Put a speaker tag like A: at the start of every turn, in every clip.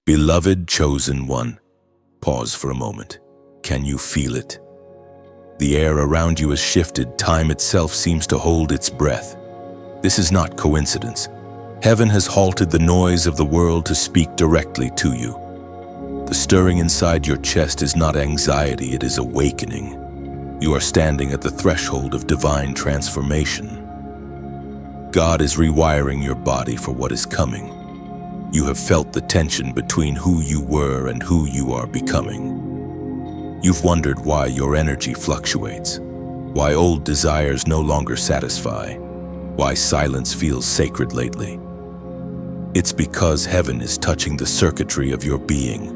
A: Beloved chosen one, pause for a moment. Can you feel it? The air around you has shifted. Time itself seems to hold its breath. This is not coincidence. Heaven has halted the noise of the world to speak directly to you. The stirring inside your chest is not anxiety, it is awakening. You are standing at the threshold of divine transformation. God is rewiring your body for what is coming. You have felt the tension between who you were and who you are becoming. You've wondered why your energy fluctuates, why old desires no longer satisfy, why silence feels sacred lately. It's because heaven is touching the circuitry of your being.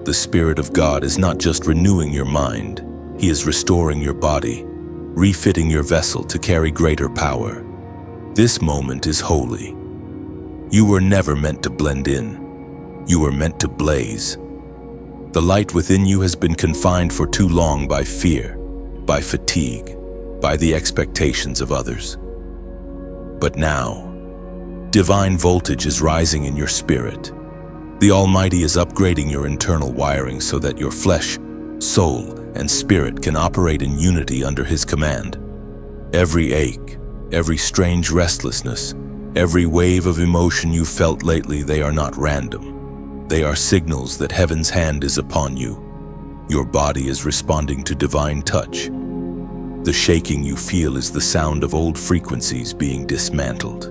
A: The Spirit of God is not just renewing your mind, He is restoring your body, refitting your vessel to carry greater power. This moment is holy. You were never meant to blend in. You were meant to blaze. The light within you has been confined for too long by fear, by fatigue, by the expectations of others. But now, divine voltage is rising in your spirit. The Almighty is upgrading your internal wiring so that your flesh, soul, and spirit can operate in unity under His command. Every ache, every strange restlessness, every wave of emotion you felt lately, they are not random. They are signals that heaven's hand is upon you. Your body is responding to divine touch. The shaking you feel is the sound of old frequencies being dismantled.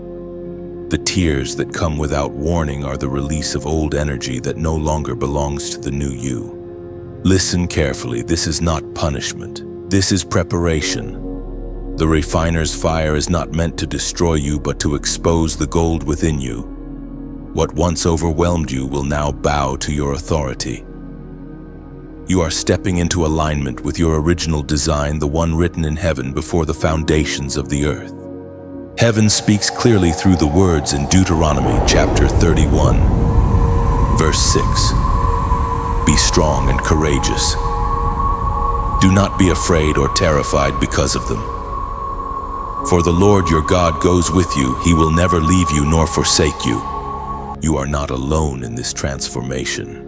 A: The tears that come without warning are the release of old energy that no longer belongs to the new you. Listen carefully, this is not punishment. This is preparation. The refiner's fire is not meant to destroy you, but to expose the gold within you. What once overwhelmed you will now bow to your authority. You are stepping into alignment with your original design, the one written in heaven before the foundations of the earth. Heaven speaks clearly through the words in Deuteronomy chapter 31, verse 6. Be strong and courageous. Do not be afraid or terrified because of them. For the Lord your God goes with you. He will never leave you nor forsake you. You are not alone in this transformation.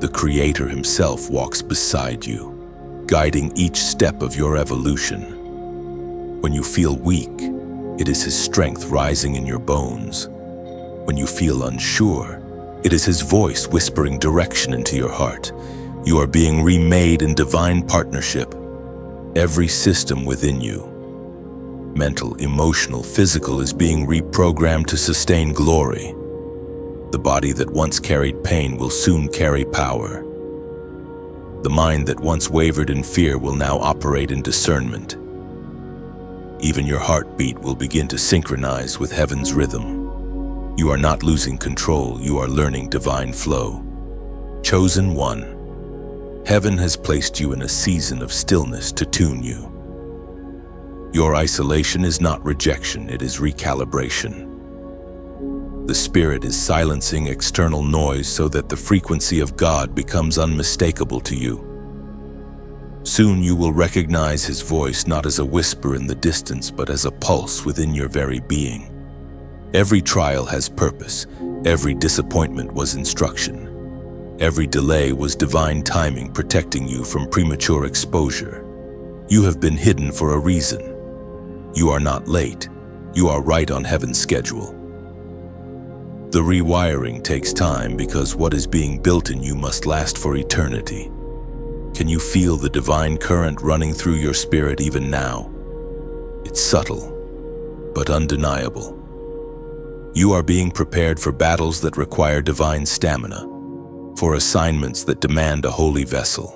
A: The Creator Himself walks beside you, guiding each step of your evolution. When you feel weak, it is His strength rising in your bones. When you feel unsure, it is His voice whispering direction into your heart. You are being remade in divine partnership. Every system within you, mental, emotional, physical, is being reprogrammed to sustain glory. The body that once carried pain will soon carry power. The mind that once wavered in fear will now operate in discernment. Even your heartbeat will begin to synchronize with heaven's rhythm. You are not losing control, you are learning divine flow. Chosen one, heaven has placed you in a season of stillness to tune you. Your isolation is not rejection, it is recalibration. The Spirit is silencing external noise so that the frequency of God becomes unmistakable to you. Soon you will recognize His voice not as a whisper in the distance, but as a pulse within your very being. Every trial has purpose. Every disappointment was instruction. Every delay was divine timing, protecting you from premature exposure. You have been hidden for a reason. You are not late. You are right on heaven's schedule. The rewiring takes time because what is being built in you must last for eternity. Can you feel the divine current running through your spirit even now? It's subtle, but undeniable. You are being prepared for battles that require divine stamina, for assignments that demand a holy vessel.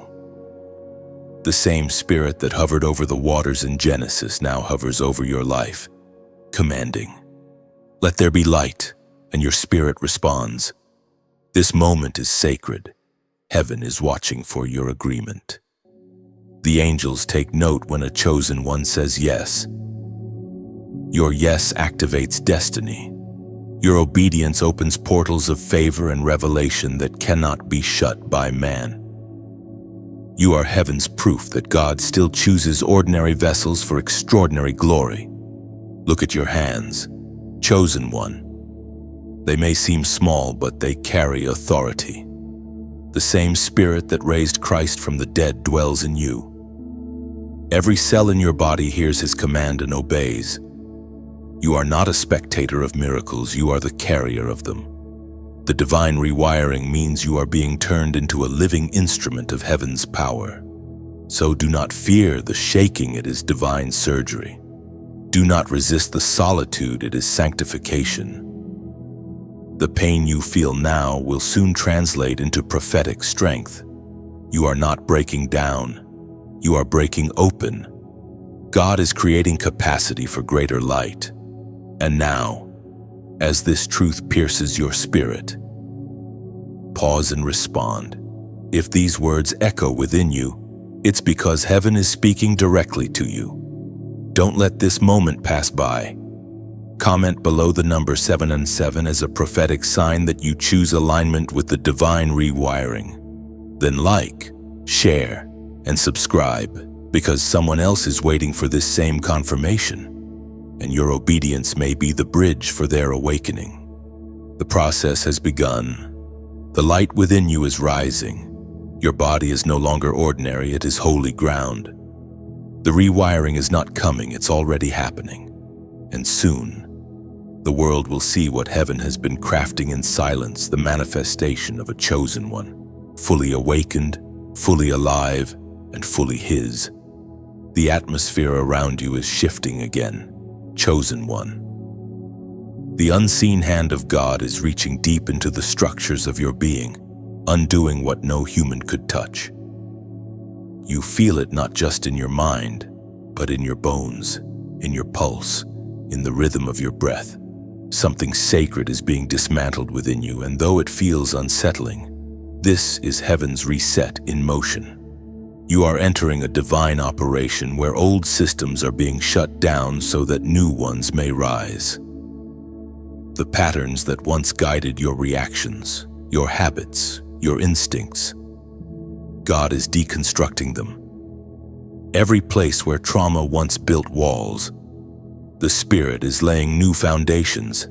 A: The same Spirit that hovered over the waters in Genesis now hovers over your life, commanding, "Let there be light," and your spirit responds. This moment is sacred. Heaven is watching for your agreement. The angels take note when a chosen one says yes. Your yes activates destiny. Your obedience opens portals of favor and revelation that cannot be shut by man. You are heaven's proof that God still chooses ordinary vessels for extraordinary glory. Look at your hands, chosen one. They may seem small, but they carry authority. The same Spirit that raised Christ from the dead dwells in you. Every cell in your body hears His command and obeys. You are not a spectator of miracles, you are the carrier of them. The divine rewiring means you are being turned into a living instrument of heaven's power. So do not fear the shaking, it is divine surgery. Do not resist the solitude, it is sanctification. The pain you feel now will soon translate into prophetic strength. You are not breaking down, you are breaking open. God is creating capacity for greater light. And now, as this truth pierces your spirit, pause and respond. If these words echo within you, it's because heaven is speaking directly to you. Don't let this moment pass by. Comment below the number 7 as a prophetic sign that you choose alignment with the divine rewiring. Then like, share, and subscribe, because someone else is waiting for this same confirmation, and your obedience may be the bridge for their awakening. The process has begun. The light within you is rising. Your body is no longer ordinary, it is holy ground. The rewiring is not coming, it's already happening. And soon, the world will see what heaven has been crafting in silence, the manifestation of a chosen one, fully awakened, fully alive, and fully His. The atmosphere around you is shifting again. Chosen one. The unseen hand of God is reaching deep into the structures of your being, undoing what no human could touch. You feel it not just in your mind, but in your bones, in your pulse, in the rhythm of your breath. Something sacred is being dismantled within you, and though it feels unsettling, this is heaven's reset in motion. You are entering a divine operation where old systems are being shut down so that new ones may rise. The patterns that once guided your reactions, your habits, your instincts, God is deconstructing them. Every place where trauma once built walls, the Spirit is laying new foundations.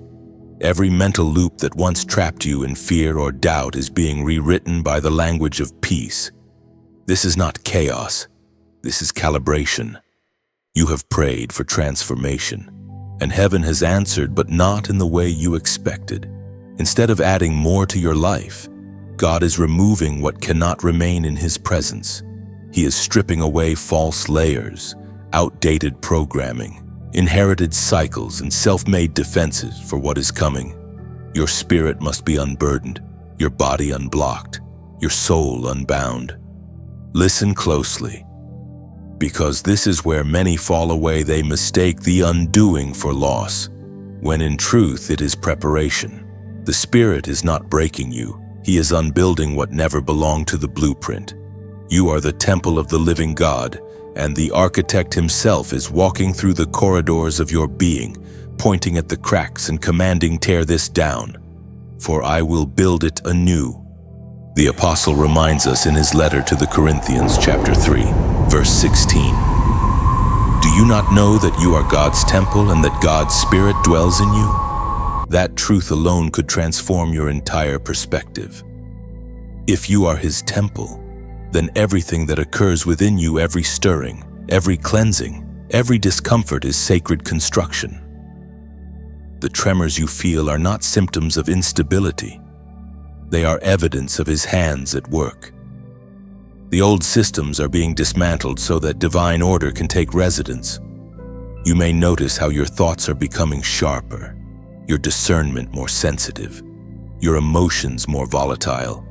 A: Every mental loop that once trapped you in fear or doubt is being rewritten by the language of peace. This is not chaos, this is calibration. You have prayed for transformation, and heaven has answered, but not in the way you expected. Instead of adding more to your life, God is removing what cannot remain in His presence. He is stripping away false layers, outdated programming, inherited cycles, and self-made defenses for what is coming. Your spirit must be unburdened, your body unblocked, your soul unbound. Listen closely, because this is where many fall away. They mistake the undoing for loss, when in truth it is preparation. The Spirit is not breaking you, He is unbuilding what never belonged to the blueprint. You are the temple of the living God, and the architect Himself is walking through the corridors of your being, pointing at the cracks and commanding, "Tear this down, for I will build it anew." The apostle reminds us in his letter to the Corinthians, chapter 3, verse 16. Do you not know that you are God's temple and that God's Spirit dwells in you? That truth alone could transform your entire perspective. If you are His temple, then everything that occurs within you, every stirring, every cleansing, every discomfort is sacred construction. The tremors you feel are not symptoms of instability. They are evidence of His hands at work. The old systems are being dismantled so that divine order can take residence. You may notice how your thoughts are becoming sharper, your discernment more sensitive, your emotions more volatile.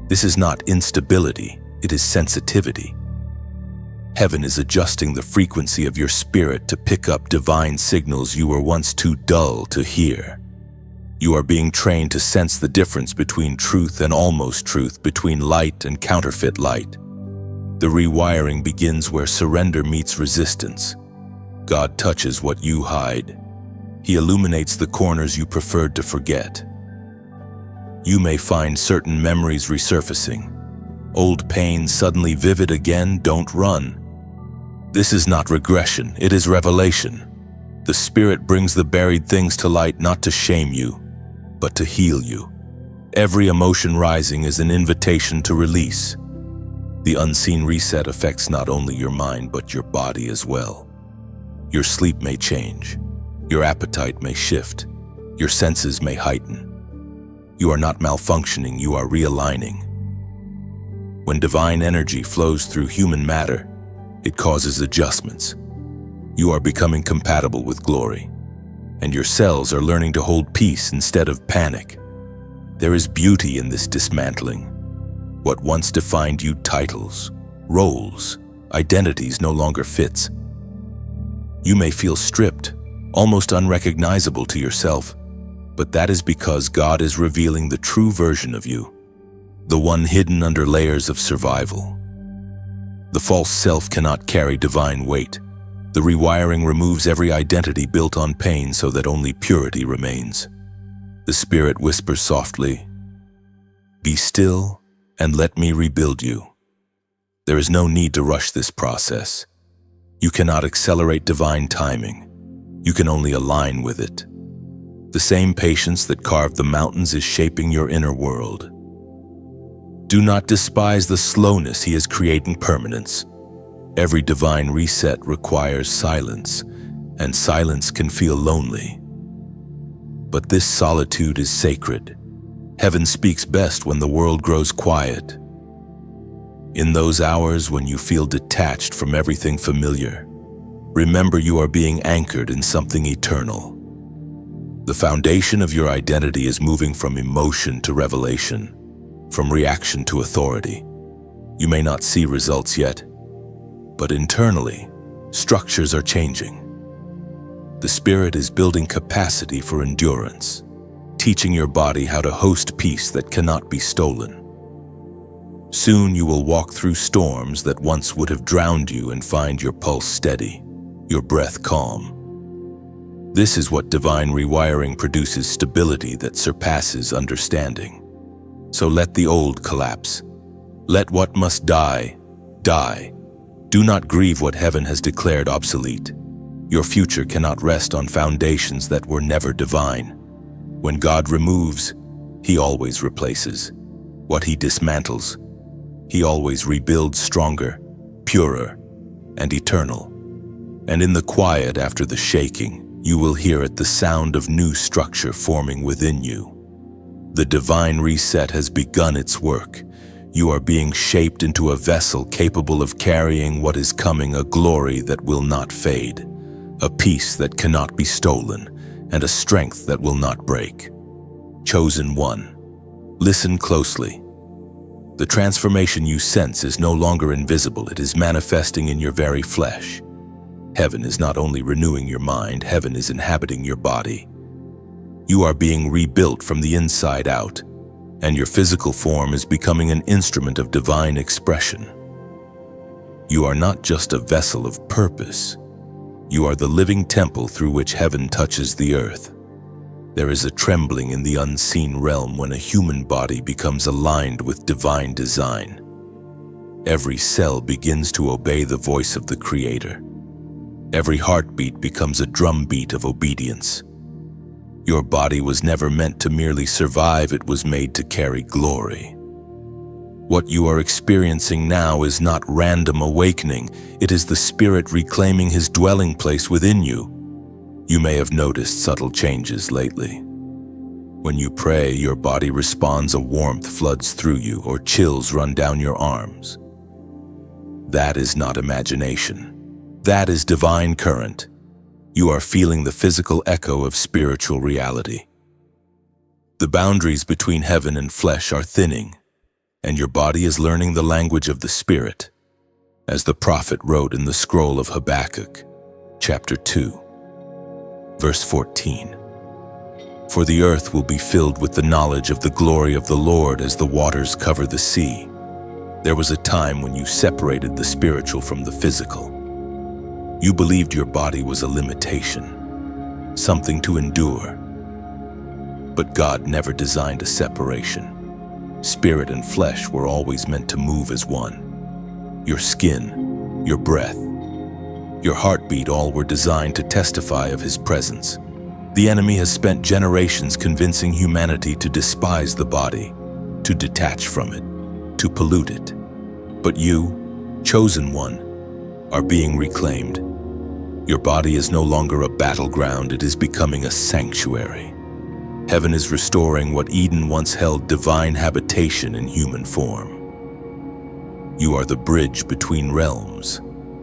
A: This is not instability, it is sensitivity. Heaven is adjusting the frequency of your spirit to pick up divine signals you were once too dull to hear. You are being trained to sense the difference between truth and almost truth, between light and counterfeit light. The rewiring begins where surrender meets resistance. God touches what you hide. He illuminates the corners you preferred to forget. You may find certain memories resurfacing. Old pain suddenly vivid again. Don't run. This is not regression, it is revelation. The Spirit brings the buried things to light not to shame you, but to heal you. Every emotion rising is an invitation to release. The unseen reset affects not only your mind but your body as well. Your sleep may change. Your appetite may shift. Your senses may heighten. You are not malfunctioning, you are realigning. When divine energy flows through human matter, it causes adjustments. You are becoming compatible with glory, and your cells are learning to hold peace instead of panic. There is beauty in this dismantling. What once defined you, titles, roles, identities, no longer fits. You may feel stripped, almost unrecognizable to yourself, but that is because God is revealing the true version of you, the one hidden under layers of survival. The false self cannot carry divine weight. The rewiring removes every identity built on pain so that only purity remains. The Spirit whispers softly, "Be still and let me rebuild you." There is no need to rush this process. You cannot accelerate divine timing. You can only align with it. The same patience that carved the mountains is shaping your inner world. Do not despise the slowness He is creating permanence. Every divine reset requires silence, and silence can feel lonely. But this solitude is sacred. Heaven speaks best when the world grows quiet. In those hours when you feel detached from everything familiar, remember you are being anchored in something eternal. The foundation of your identity is moving from emotion to revelation, from reaction to authority. You may not see results yet, but internally, structures are changing. The Spirit is building capacity for endurance, teaching your body how to host peace that cannot be stolen. Soon you will walk through storms that once would have drowned you and find your pulse steady, your breath calm. This is what divine rewiring produces: stability that surpasses understanding. So let the old collapse. Let what must die, die. Do not grieve what heaven has declared obsolete. Your future cannot rest on foundations that were never divine. When God removes, He always replaces. What He dismantles, He always rebuilds stronger, purer, and eternal. And in the quiet after the shaking, you will hear it, the sound of new structure forming within you. The divine reset has begun its work. You are being shaped into a vessel capable of carrying what is coming, a glory that will not fade, a peace that cannot be stolen, and a strength that will not break. Chosen one, listen closely. The transformation you sense is no longer invisible, it is manifesting in your very flesh. Heaven is not only renewing your mind, heaven is inhabiting your body. You are being rebuilt from the inside out, and your physical form is becoming an instrument of divine expression. You are not just a vessel of purpose. You are the living temple through which heaven touches the earth. There is a trembling in the unseen realm when a human body becomes aligned with divine design. Every cell begins to obey the voice of the Creator. Every heartbeat becomes a drumbeat of obedience. Your body was never meant to merely survive, it was made to carry glory. What you are experiencing now is not random awakening, it is the Spirit reclaiming His dwelling place within you. You may have noticed subtle changes lately. When you pray, your body responds, a warmth floods through you, or chills run down your arms. That is not imagination. That is divine current. You are feeling the physical echo of spiritual reality. The boundaries between heaven and flesh are thinning, and your body is learning the language of the Spirit, as the prophet wrote in the scroll of Habakkuk, chapter 2, verse 14. For the earth will be filled with the knowledge of the glory of the Lord as the waters cover the sea. There was a time when you separated the spiritual from the physical. You believed your body was a limitation, something to endure. But God never designed a separation. Spirit and flesh were always meant to move as one. Your skin, your breath, your heartbeat, all were designed to testify of His presence. The enemy has spent generations convincing humanity to despise the body, to detach from it, to pollute it. But you, chosen one, are being reclaimed. Your body is no longer a battleground, it is becoming a sanctuary. Heaven is restoring what Eden once held divine habitation in human form. You are the bridge between realms,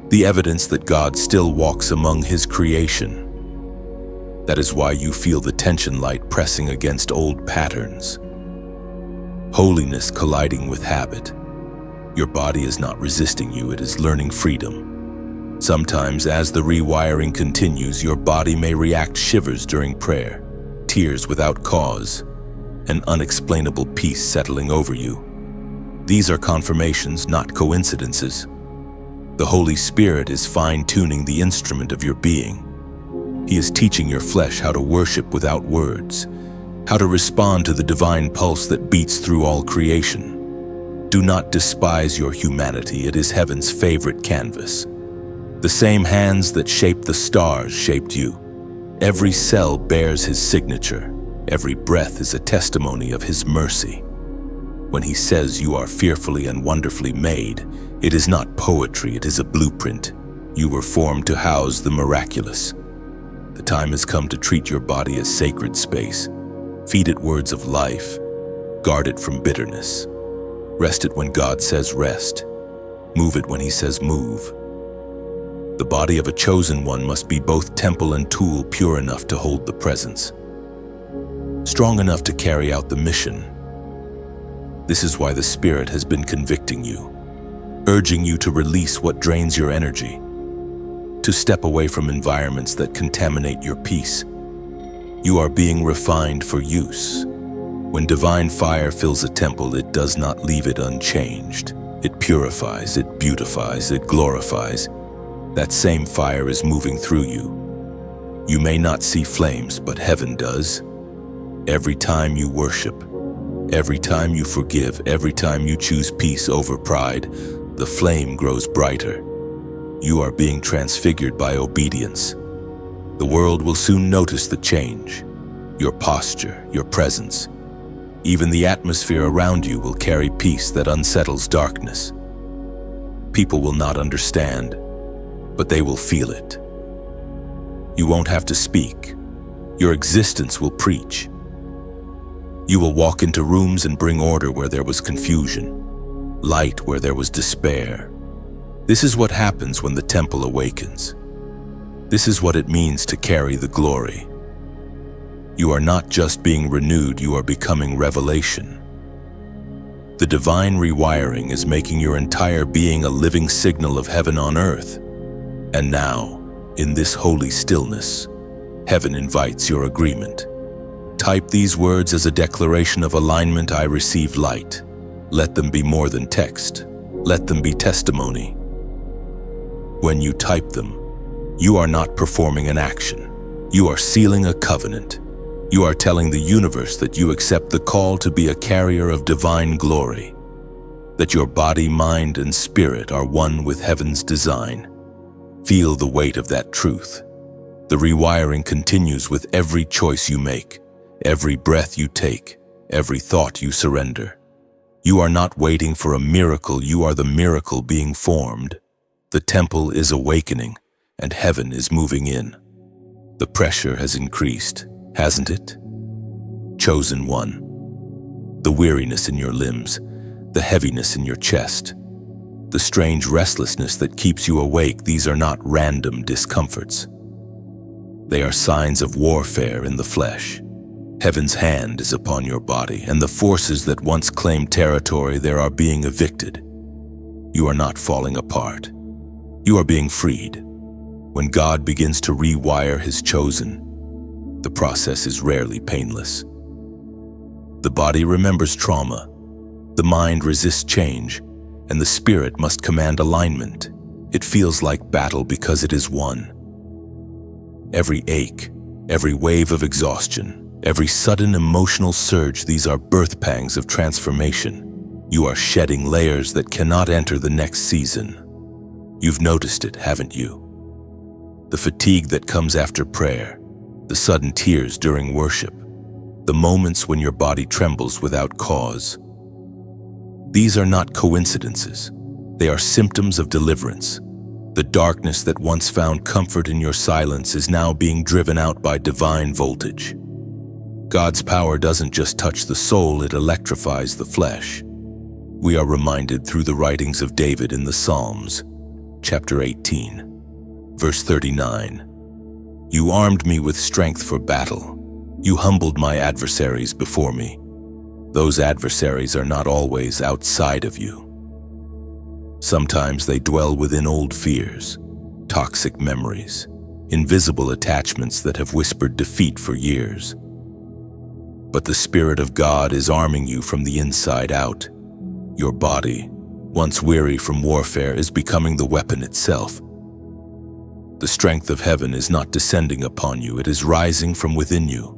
A: the evidence that God still walks among His creation. That is why you feel the tension light pressing against old patterns. Holiness colliding with habit. Your body is not resisting you, it is learning freedom. Sometimes, as the rewiring continues, your body may react shivers during prayer, tears without cause, an unexplainable peace settling over you. These are confirmations, not coincidences. The Holy Spirit is fine-tuning the instrument of your being. He is teaching your flesh how to worship without words, how to respond to the divine pulse that beats through all creation. Do not despise your humanity, it is heaven's favorite canvas. The same hands that shaped the stars shaped you. Every cell bears His signature. Every breath is a testimony of His mercy. When He says you are fearfully and wonderfully made, it is not poetry, it is a blueprint. You were formed to house the miraculous. The time has come to treat your body as sacred space. Feed it words of life. Guard it from bitterness. Rest it when God says rest. Move it when He says move. The body of a chosen one must be both temple and tool, pure enough to hold the presence, strong enough to carry out the mission. This is why the Spirit has been convicting you, urging you to release what drains your energy, to step away from environments that contaminate your peace. You are being refined for use. When divine fire fills a temple, it does not leave it unchanged. It purifies, it beautifies, it glorifies. That same fire is moving through you. You may not see flames, but heaven does. Every time you worship, every time you forgive, every time you choose peace over pride, the flame grows brighter. You are being transfigured by obedience. The world will soon notice the change. Your posture, your presence, even the atmosphere around you will carry peace that unsettles darkness. People will not understand, but they will feel it. You won't have to speak. Your existence will preach. You will walk into rooms and bring order where there was confusion, light where there was despair. This is what happens when the temple awakens. This is what it means to carry the glory. You are not just being renewed, you are becoming revelation. The divine rewiring is making your entire being a living signal of heaven on earth. And now, in this holy stillness, heaven invites your agreement. Type these words as a declaration of alignment. I receive light. Let them be more than text. Let them be testimony. When you type them, you are not performing an action. You are sealing a covenant. You are telling the universe that you accept the call to be a carrier of divine glory, that your body, mind, and spirit are one with heaven's design. Feel the weight of that truth. The rewiring continues with every choice you make, every breath you take, every thought you surrender. You are not waiting for a miracle, you are the miracle being formed. The temple is awakening, and heaven is moving in. The pressure has increased, hasn't it? Chosen one. The weariness in your limbs, the heaviness in your chest, the strange restlessness that keeps you awake, these are not random discomforts. They are signs of warfare in the flesh. Heaven's hand is upon your body, and the forces that once claimed territory there are being evicted. You are not falling apart. You are being freed. When God begins to rewire His chosen, the process is rarely painless. The body remembers trauma, the mind resists change, and the spirit must command alignment. It feels like battle because it is won. Every ache, every wave of exhaustion, every sudden emotional surge, these are birth pangs of transformation. You are shedding layers that cannot enter the next season. You've noticed it, haven't you? The fatigue that comes after prayer, the sudden tears during worship, the moments when your body trembles without cause. These are not coincidences. They are symptoms of deliverance. The darkness that once found comfort in your silence is now being driven out by divine voltage. God's power doesn't just touch the soul, it electrifies the flesh. We are reminded through the writings of David in the Psalms, chapter 18, verse 39. You armed me with strength for battle. You humbled my adversaries before me. Those adversaries are not always outside of you. Sometimes they dwell within old fears, toxic memories, invisible attachments that have whispered defeat for years. But the Spirit of God is arming you from the inside out. Your body, once weary from warfare, is becoming the weapon itself. The strength of heaven is not descending upon you, it is rising from within you.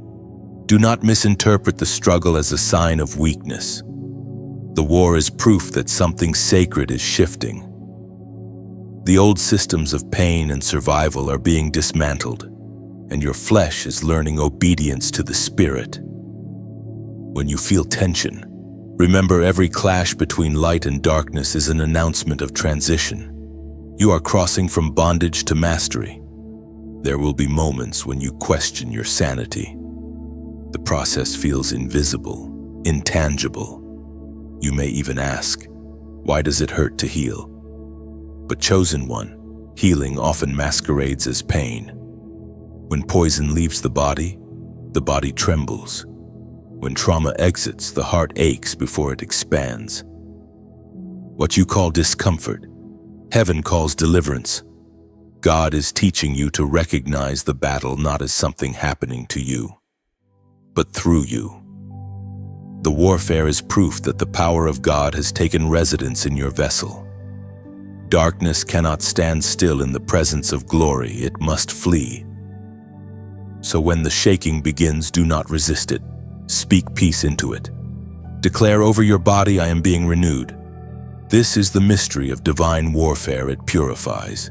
A: Do not misinterpret the struggle as a sign of weakness. The war is proof that something sacred is shifting. The old systems of pain and survival are being dismantled, and your flesh is learning obedience to the Spirit. When you feel tension, remember every clash between light and darkness is an announcement of transition. You are crossing from bondage to mastery. There will be moments when you question your sanity. The process feels invisible, intangible. You may even ask, why does it hurt to heal? But chosen one, healing often masquerades as pain. When poison leaves the body trembles. When trauma exits, the heart aches before it expands. What you call discomfort, heaven calls deliverance. God is teaching you to recognize the battle not as something happening to you, but through you. The warfare is proof that the power of God has taken residence in your vessel. Darkness cannot stand still in the presence of glory, it must flee. So when the shaking begins, do not resist it. Speak peace into it. Declare over your body, I am being renewed. This is the mystery of divine warfare, it purifies.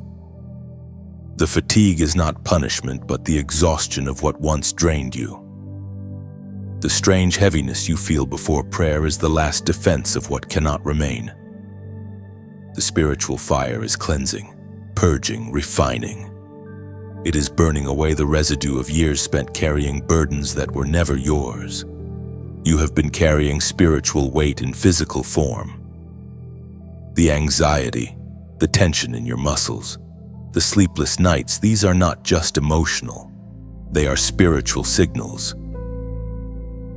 A: The fatigue is not punishment, but the exhaustion of what once drained you. The strange heaviness you feel before prayer is the last defense of what cannot remain. The spiritual fire is cleansing, purging, refining. It is burning away the residue of years spent carrying burdens that were never yours. You have been carrying spiritual weight in physical form. The anxiety, the tension in your muscles, the sleepless nights, these are not just emotional. They are spiritual signals.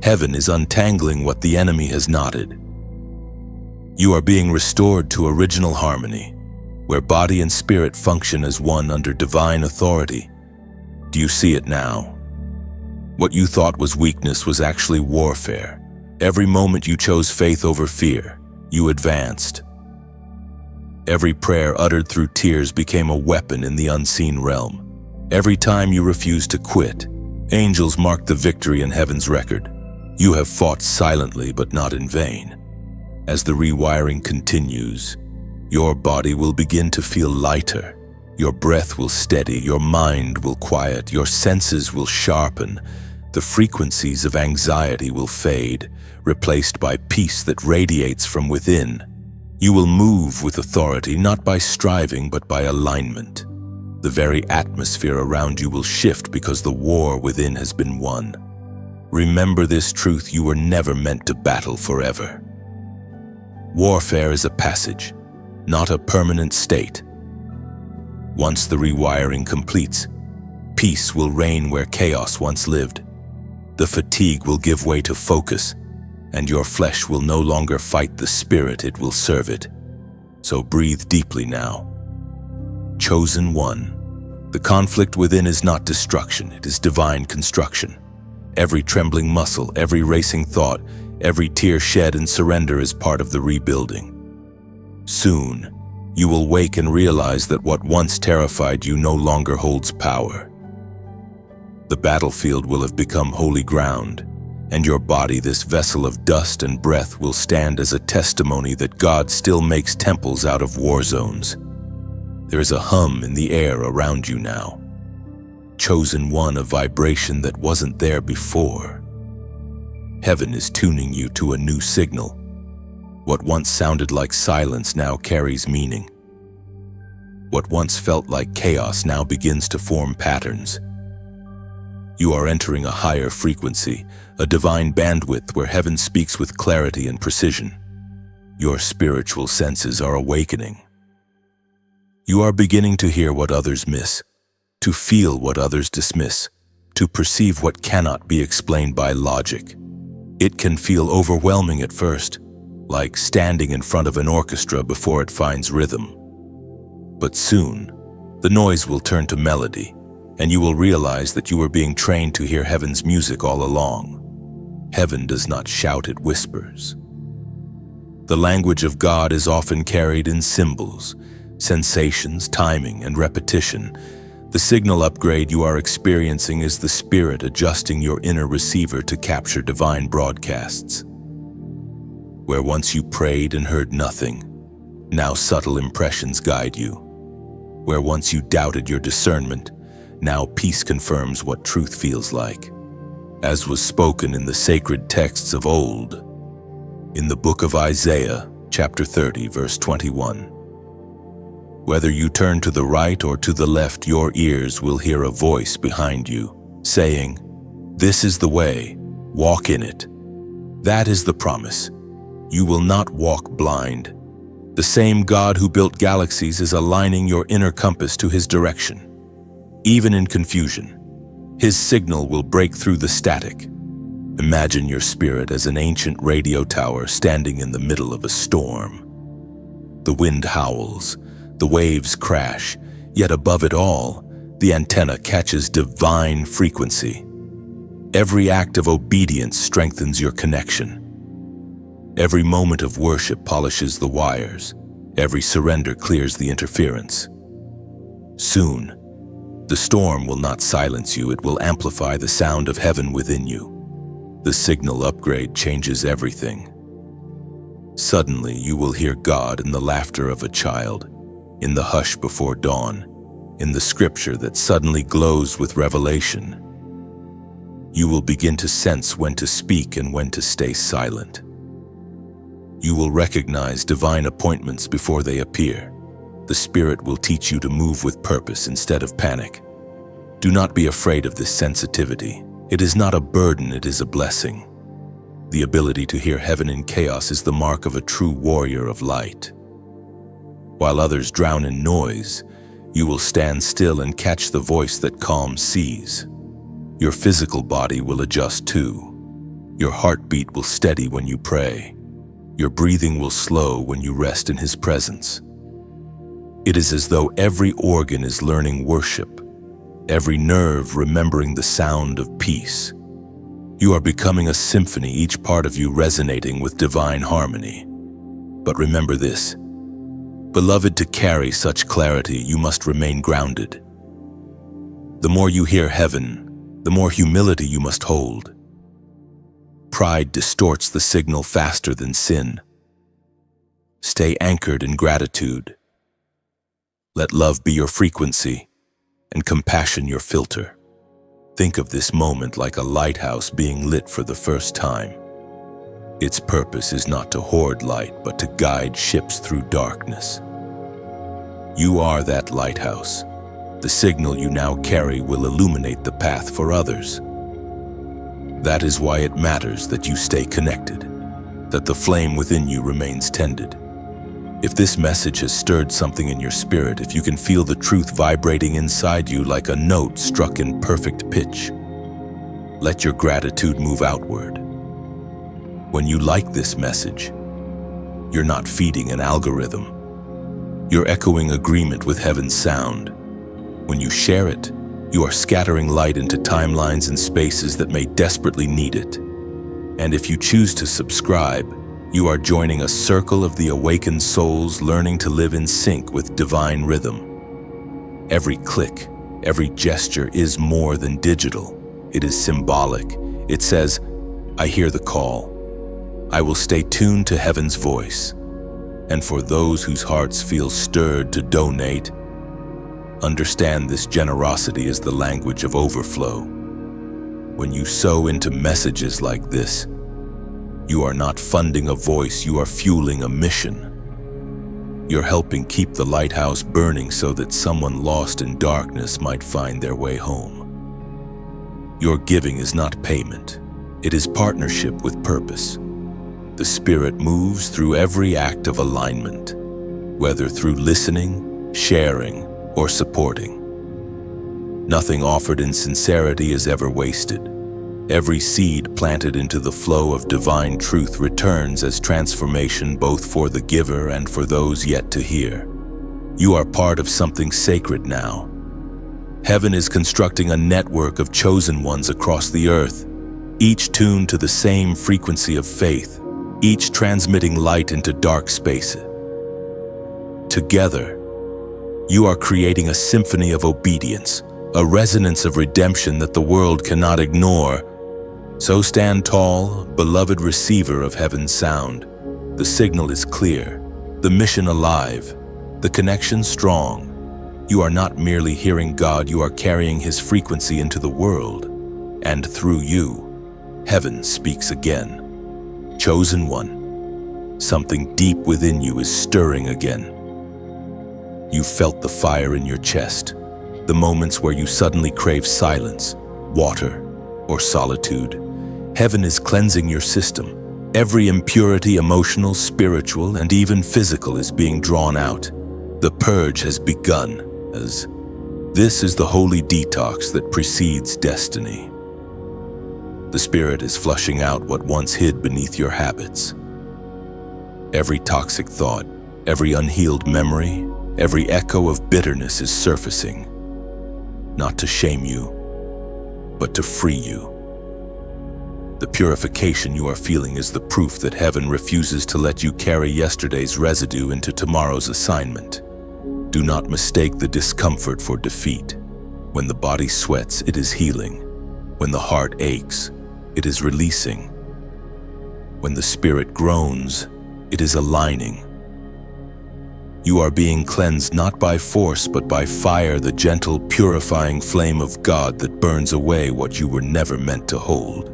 A: Heaven is untangling what the enemy has knotted. You are being restored to original harmony, where body and spirit function as one under divine authority. Do you see it now? What you thought was weakness was actually warfare. Every moment you chose faith over fear, you advanced. Every prayer uttered through tears became a weapon in the unseen realm. Every time you refused to quit, angels marked the victory in heaven's record. You have fought silently but not in vain. As the rewiring continues, your body will begin to feel lighter. Your breath will steady, your mind will quiet, your senses will sharpen. The frequencies of anxiety will fade, replaced by peace that radiates from within. You will move with authority, not by striving but by alignment. The very atmosphere around you will shift because the war within has been won. Remember this truth: you were never meant to battle forever. Warfare is a passage, not a permanent state. Once the rewiring completes, peace will reign where chaos once lived. The fatigue will give way to focus, and your flesh will no longer fight the spirit, it will serve it. So breathe deeply now. Chosen one, the conflict within is not destruction, it is divine construction. Every trembling muscle, every racing thought, every tear shed in surrender is part of the rebuilding. Soon, you will wake and realize that what once terrified you no longer holds power. The battlefield will have become holy ground, and your body, this vessel of dust and breath, will stand as a testimony that God still makes temples out of war zones. There is a hum in the air around you now. chosen one a vibration that wasn't there before. Heaven is tuning you to a new signal. What once sounded like silence now carries meaning. What once felt like chaos now begins to form patterns. You are entering a higher frequency, a divine bandwidth where heaven speaks with clarity and precision. Your spiritual senses are awakening. You are beginning to hear what others miss, to feel what others dismiss, to perceive what cannot be explained by logic. It can feel overwhelming at first, like standing in front of an orchestra before it finds rhythm. But soon, the noise will turn to melody, and you will realize that you were being trained to hear heaven's music all along. Heaven does not shout, it whispers. The language of God is often carried in symbols, sensations, timing, and repetition. The signal upgrade you are experiencing is the Spirit adjusting your inner receiver to capture divine broadcasts. Where once you prayed and heard nothing, now subtle impressions guide you. Where once you doubted your discernment, now peace confirms what truth feels like. As was spoken in the sacred texts of old, in the book of Isaiah, chapter 30, verse 21. Whether you turn to the right or to the left, your ears will hear a voice behind you, saying, "This is the way, walk in it." That is the promise. You will not walk blind. The same God who built galaxies is aligning your inner compass to His direction. Even in confusion, His signal will break through the static. Imagine your spirit as an ancient radio tower standing in the middle of a storm. The wind howls, the waves crash, yet above it all, the antenna catches divine frequency. Every act of obedience strengthens your connection. Every moment of worship polishes the wires. Every surrender clears the interference. Soon, the storm will not silence you, it will amplify the sound of heaven within you. The signal upgrade changes everything. Suddenly, you will hear God in the laughter of a child, in the hush before dawn, in the scripture that suddenly glows with revelation. You will begin to sense when to speak and when to stay silent. You will recognize divine appointments before they appear. The Spirit will teach you to move with purpose instead of panic. Do not be afraid of this sensitivity. It is not a burden, it is a blessing. The ability to hear heaven in chaos is the mark of a true warrior of light. While others drown in noise, you will stand still and catch the voice that calm seas. Your physical body will adjust too. Your heartbeat will steady when you pray. Your breathing will slow when you rest in His presence. It is as though every organ is learning worship, every nerve remembering the sound of peace. You are becoming a symphony, each part of you resonating with divine harmony. But remember this, beloved, to carry such clarity, you must remain grounded. The more you hear heaven, the more humility you must hold. Pride distorts the signal faster than sin. Stay anchored in gratitude. Let love be your frequency and compassion your filter. Think of this moment like a lighthouse being lit for the first time. Its purpose is not to hoard light, but to guide ships through darkness. You are that lighthouse. The signal you now carry will illuminate the path for others. That is why it matters that you stay connected, that the flame within you remains tended. If this message has stirred something in your spirit, if you can feel the truth vibrating inside you like a note struck in perfect pitch, let your gratitude move outward. When you like this message, you're not feeding an algorithm. You're echoing agreement with heaven's sound. When you share it, you are scattering light into timelines and spaces that may desperately need it. And if you choose to subscribe, you are joining a circle of the awakened souls learning to live in sync with divine rhythm. Every click, every gesture is more than digital. It is symbolic. It says, I hear the call. I will stay tuned to heaven's voice. And for those whose hearts feel stirred to donate, Understand this generosity is the language of overflow. When you sow into messages like this, you are not funding a voice, you are fueling a mission. You're helping keep the lighthouse burning so that someone lost in darkness might find their way home. Your giving is not payment, it is partnership with purpose. The Spirit moves through every act of alignment, whether through listening, sharing, or supporting. Nothing offered in sincerity is ever wasted. Every seed planted into the flow of divine truth returns as transformation both for the giver and for those yet to hear. You are part of something sacred now. Heaven is constructing a network of chosen ones across the earth, each tuned to the same frequency of faith, each transmitting light into dark spaces. Together, you are creating a symphony of obedience, a resonance of redemption that the world cannot ignore. So stand tall, beloved receiver of heaven's sound. The signal is clear, the mission alive, the connection strong. You are not merely hearing God, you are carrying His frequency into the world. And through you, heaven speaks again. Chosen one, something deep within you is stirring again. You felt the fire in your chest, the moments where you suddenly crave silence, water, or solitude. Heaven is cleansing your system. Every impurity, emotional, spiritual, and even physical, is being drawn out. The purge has begun, as this is the holy detox that precedes destiny. The Spirit is flushing out what once hid beneath your habits. Every toxic thought, every unhealed memory, every echo of bitterness is surfacing, not to shame you, but to free you. The purification you are feeling is the proof that heaven refuses to let you carry yesterday's residue into tomorrow's assignment. Do not mistake the discomfort for defeat. When the body sweats, it is healing. When the heart aches, it is releasing. When the spirit groans, it is aligning. You are being cleansed not by force but by fire, the gentle, purifying flame of God that burns away what you were never meant to hold.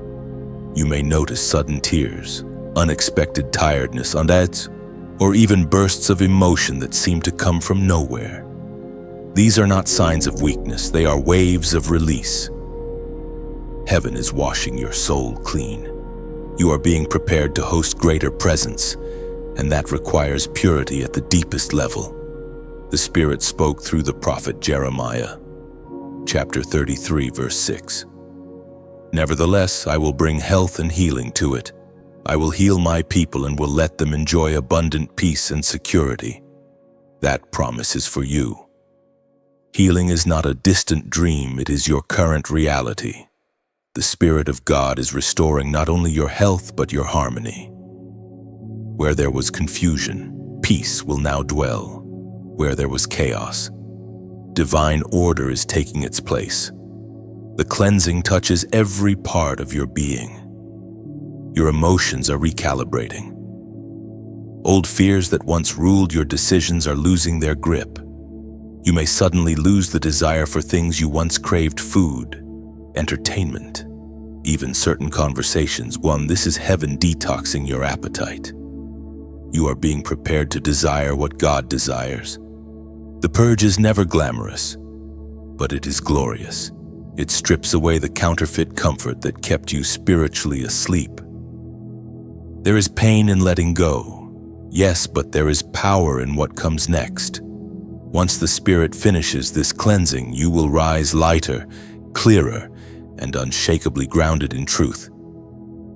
A: You may notice sudden tears, unexpected tiredness, or even bursts of emotion that seem to come from nowhere. These are not signs of weakness, they are waves of release. Heaven is washing your soul clean. You are being prepared to host greater presence, and that requires purity at the deepest level. The Spirit spoke through the prophet Jeremiah, chapter 33, verse 6. Nevertheless, I will bring health and healing to it. I will heal my people and will let them enjoy abundant peace and security. That promise is for you. Healing is not a distant dream, it is your current reality. The Spirit of God is restoring not only your health but your harmony. Where there was confusion, peace will now dwell. Where there was chaos, divine order is taking its place. The cleansing touches every part of your being. Your emotions are recalibrating. Old fears that once ruled your decisions are losing their grip. You may suddenly lose the desire for things you once craved: food, entertainment, even certain conversations. This is heaven detoxing your appetite. You are being prepared to desire what God desires. The purge is never glamorous, but it is glorious. It strips away the counterfeit comfort that kept you spiritually asleep. There is pain in letting go, yes, but there is power in what comes next. Once the Spirit finishes this cleansing, you will rise lighter, clearer, and unshakably grounded in truth.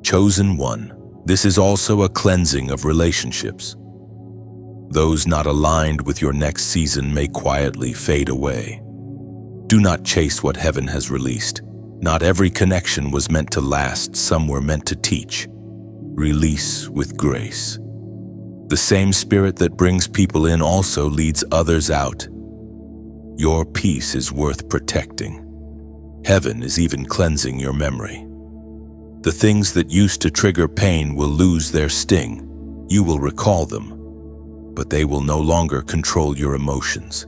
A: Chosen one, this is also a cleansing of relationships. Those not aligned with your next season may quietly fade away. Do not chase what heaven has released. Not every connection was meant to last, some were meant to teach. Release with grace. The same Spirit that brings people in also leads others out. Your peace is worth protecting. Heaven is even cleansing your memory. The things that used to trigger pain will lose their sting. You will recall them, but they will no longer control your emotions.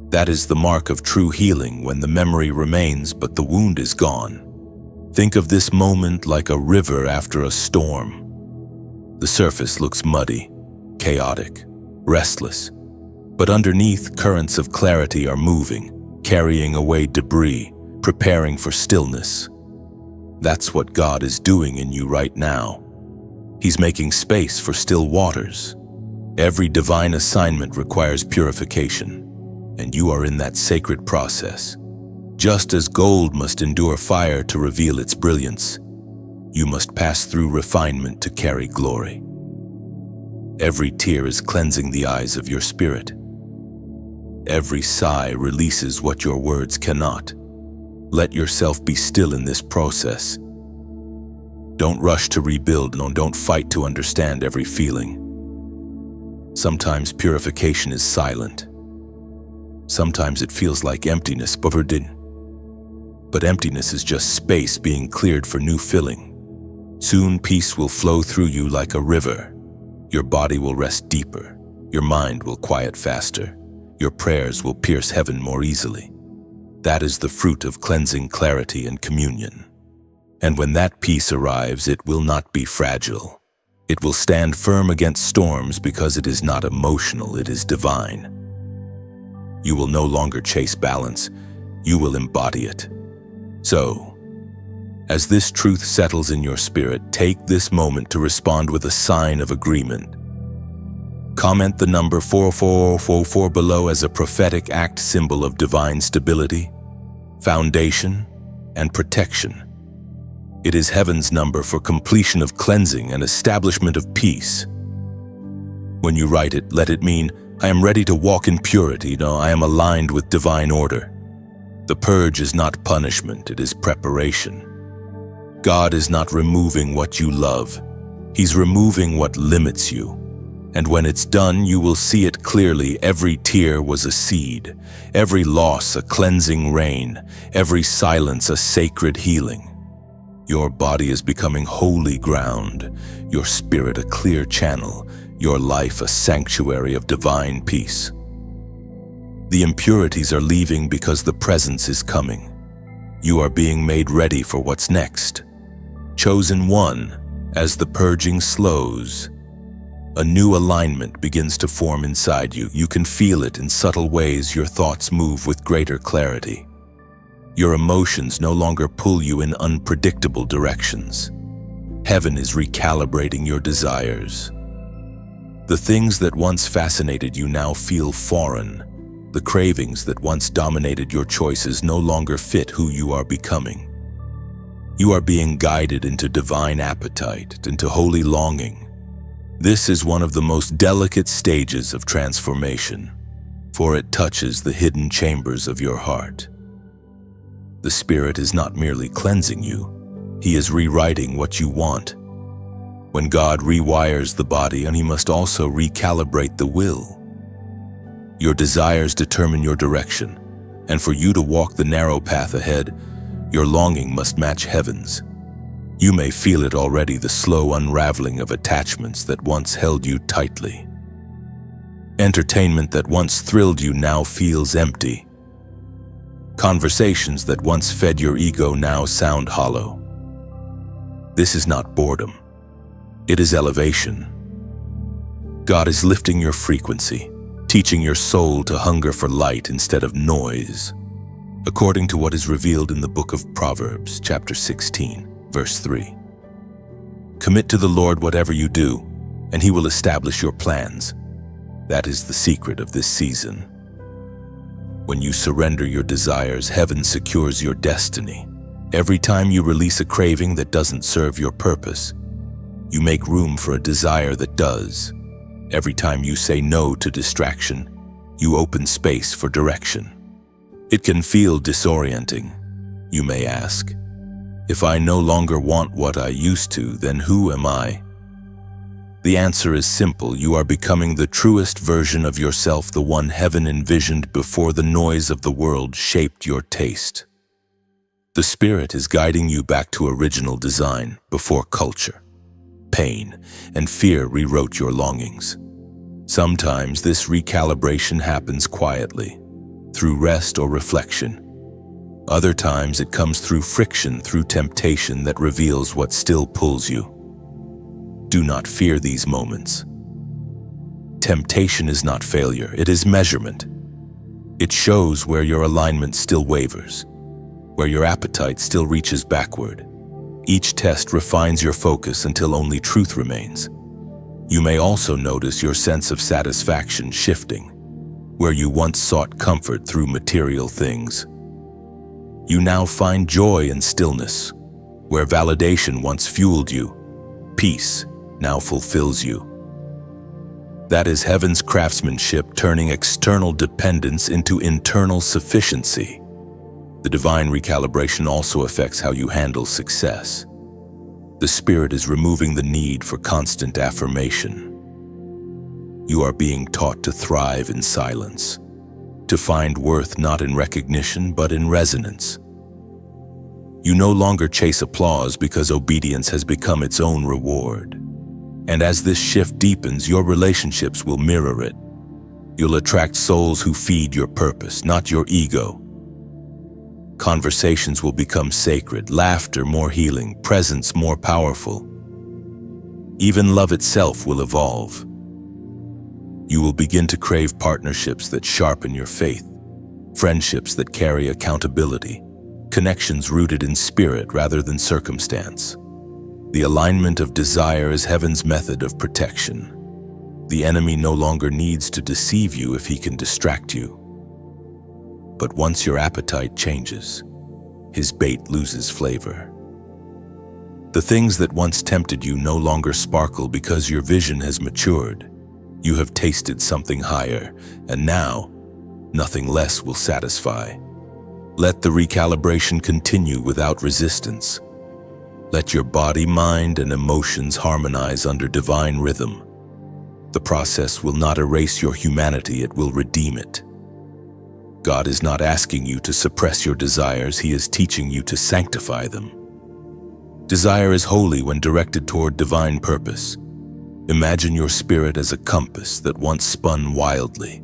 A: That is the mark of true healing, when the memory remains but the wound is gone. Think of this moment like a river after a storm. The surface looks muddy, chaotic, restless, but underneath, currents of clarity are moving, carrying away debris, preparing for stillness. That's what God is doing in you right now. He's making space for still waters. Every divine assignment requires purification, and you are in that sacred process. Just as gold must endure fire to reveal its brilliance, you must pass through refinement to carry glory. Every tear is cleansing the eyes of your spirit. Every sigh releases what your words cannot. Let yourself be still in this process. Don't rush to rebuild, and don't fight to understand every feeling. Sometimes purification is silent. Sometimes it feels like emptiness, but emptiness is just space being cleared for new filling. Soon peace will flow through you like a river. Your body will rest deeper. Your mind will quiet faster. Your prayers will pierce heaven more easily. That is the fruit of cleansing clarity and communion. And when that peace arrives, it will not be fragile. It will stand firm against storms because it is not emotional, it is divine. You will no longer chase balance, you will embody it. So, as this truth settles in your spirit, take this moment to respond with a sign of agreement. Comment the number 4444 below as a prophetic act, symbol of divine stability, foundation, and protection. It is heaven's number for completion of cleansing and establishment of peace. When you write it, let it mean, I am ready to walk in purity. No, I am aligned with divine order. The purge is not punishment, it is preparation. God is not removing what you love. He's removing what limits you. And when it's done, you will see it clearly. Every tear was a seed, every loss a cleansing rain, every silence a sacred healing. Your body is becoming holy ground, your spirit a clear channel, your life a sanctuary of divine peace. The impurities are leaving because the presence is coming. You are being made ready for what's next. Chosen one, as the purging slows, a new alignment begins to form inside you. You can feel it in subtle ways. Your thoughts move with greater clarity. Your emotions no longer pull you in unpredictable directions. Heaven is recalibrating your desires. The things that once fascinated you now feel foreign. The cravings that once dominated your choices no longer fit who you are becoming. You are being guided into divine appetite, into holy longing. This is one of the most delicate stages of transformation, for it touches the hidden chambers of your heart. The Spirit is not merely cleansing you, He is rewriting what you want. When God rewires the body, and He must also recalibrate the will. Your desires determine your direction, and for you to walk the narrow path ahead, your longing must match heaven's. You may feel it already, the slow unraveling of attachments that once held you tightly. Entertainment that once thrilled you now feels empty. Conversations that once fed your ego now sound hollow. This is not boredom. It is elevation. God is lifting your frequency, teaching your soul to hunger for light instead of noise, according to what is revealed in the book of Proverbs, chapter 16, verse 3. Commit to the Lord whatever you do, and He will establish your plans. That is the secret of this season. When you surrender your desires, heaven secures your destiny. Every time you release a craving that doesn't serve your purpose, you make room for a desire that does. Every time you say no to distraction, you open space for direction. It can feel disorienting. You may ask, if I no longer want what I used to, then who am I? The answer is simple. You are becoming the truest version of yourself, the one heaven envisioned before the noise of the world shaped your taste. The Spirit is guiding you back to original design before culture, pain, and fear rewrote your longings. Sometimes this recalibration happens quietly, through rest or reflection. Other times it comes through friction, through temptation that reveals what still pulls you. Do not fear these moments. Temptation is not failure, it is measurement. It shows where your alignment still wavers, where your appetite still reaches backward. Each test refines your focus until only truth remains. You may also notice your sense of satisfaction shifting, where you once sought comfort through material things. You now find joy in stillness, where validation once fueled you. Peace now fulfills you. That is heaven's craftsmanship turning external dependence into internal sufficiency. The divine recalibration also affects how you handle success. The Spirit is removing the need for constant affirmation. You are being taught to thrive in silence, to find worth not in recognition but in resonance. You no longer chase applause because obedience has become its own reward. And as this shift deepens, your relationships will mirror it. You'll attract souls who feed your purpose, not your ego. Conversations will become sacred, laughter more healing, presence more powerful. Even love itself will evolve. You will begin to crave partnerships that sharpen your faith, friendships that carry accountability, connections rooted in spirit rather than circumstance. The alignment of desire is heaven's method of protection. The enemy no longer needs to deceive you if he can distract you. But once your appetite changes, his bait loses flavor. The things that once tempted you no longer sparkle because your vision has matured. You have tasted something higher, and now, nothing less will satisfy. Let the recalibration continue without resistance. Let your body, mind, and emotions harmonize under divine rhythm. The process will not erase your humanity, it will redeem it. God is not asking you to suppress your desires, He is teaching you to sanctify them. Desire is holy when directed toward divine purpose. Imagine your spirit as a compass that once spun wildly,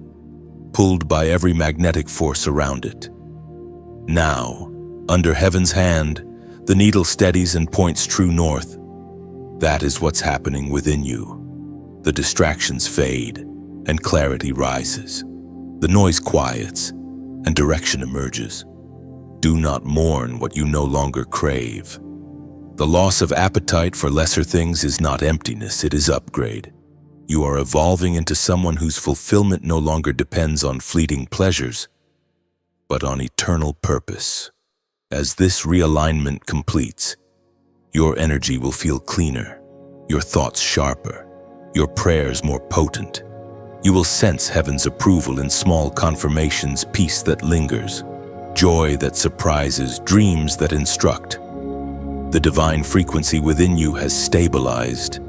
A: pulled by every magnetic force around it. Now, under heaven's hand, the needle steadies and points true north. That is what's happening within you. The distractions fade, and clarity rises. The noise quiets, and direction emerges. Do not mourn what you no longer crave. The loss of appetite for lesser things is not emptiness, it is upgrade. You are evolving into someone whose fulfillment no longer depends on fleeting pleasures, but on eternal purpose. As this realignment completes, your energy will feel cleaner, your thoughts sharper, your prayers more potent. You will sense heaven's approval in small confirmations, peace that lingers, joy that surprises, dreams that instruct. The divine frequency within you has stabilized.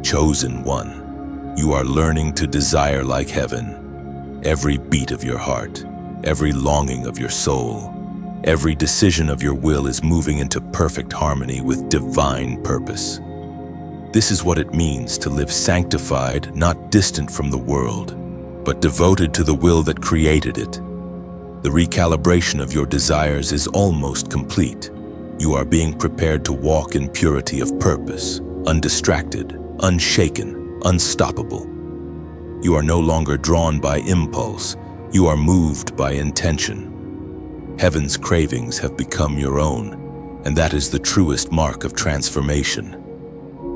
A: Chosen one, you are learning to desire like heaven. Every beat of your heart, every longing of your soul, every decision of your will is moving into perfect harmony with divine purpose. This is what it means to live sanctified, not distant from the world, but devoted to the will that created it. The recalibration of your desires is almost complete. You are being prepared to walk in purity of purpose, undistracted, unshaken, unstoppable. You are no longer drawn by impulse, you are moved by intention. Heaven's cravings have become your own, and that is the truest mark of transformation.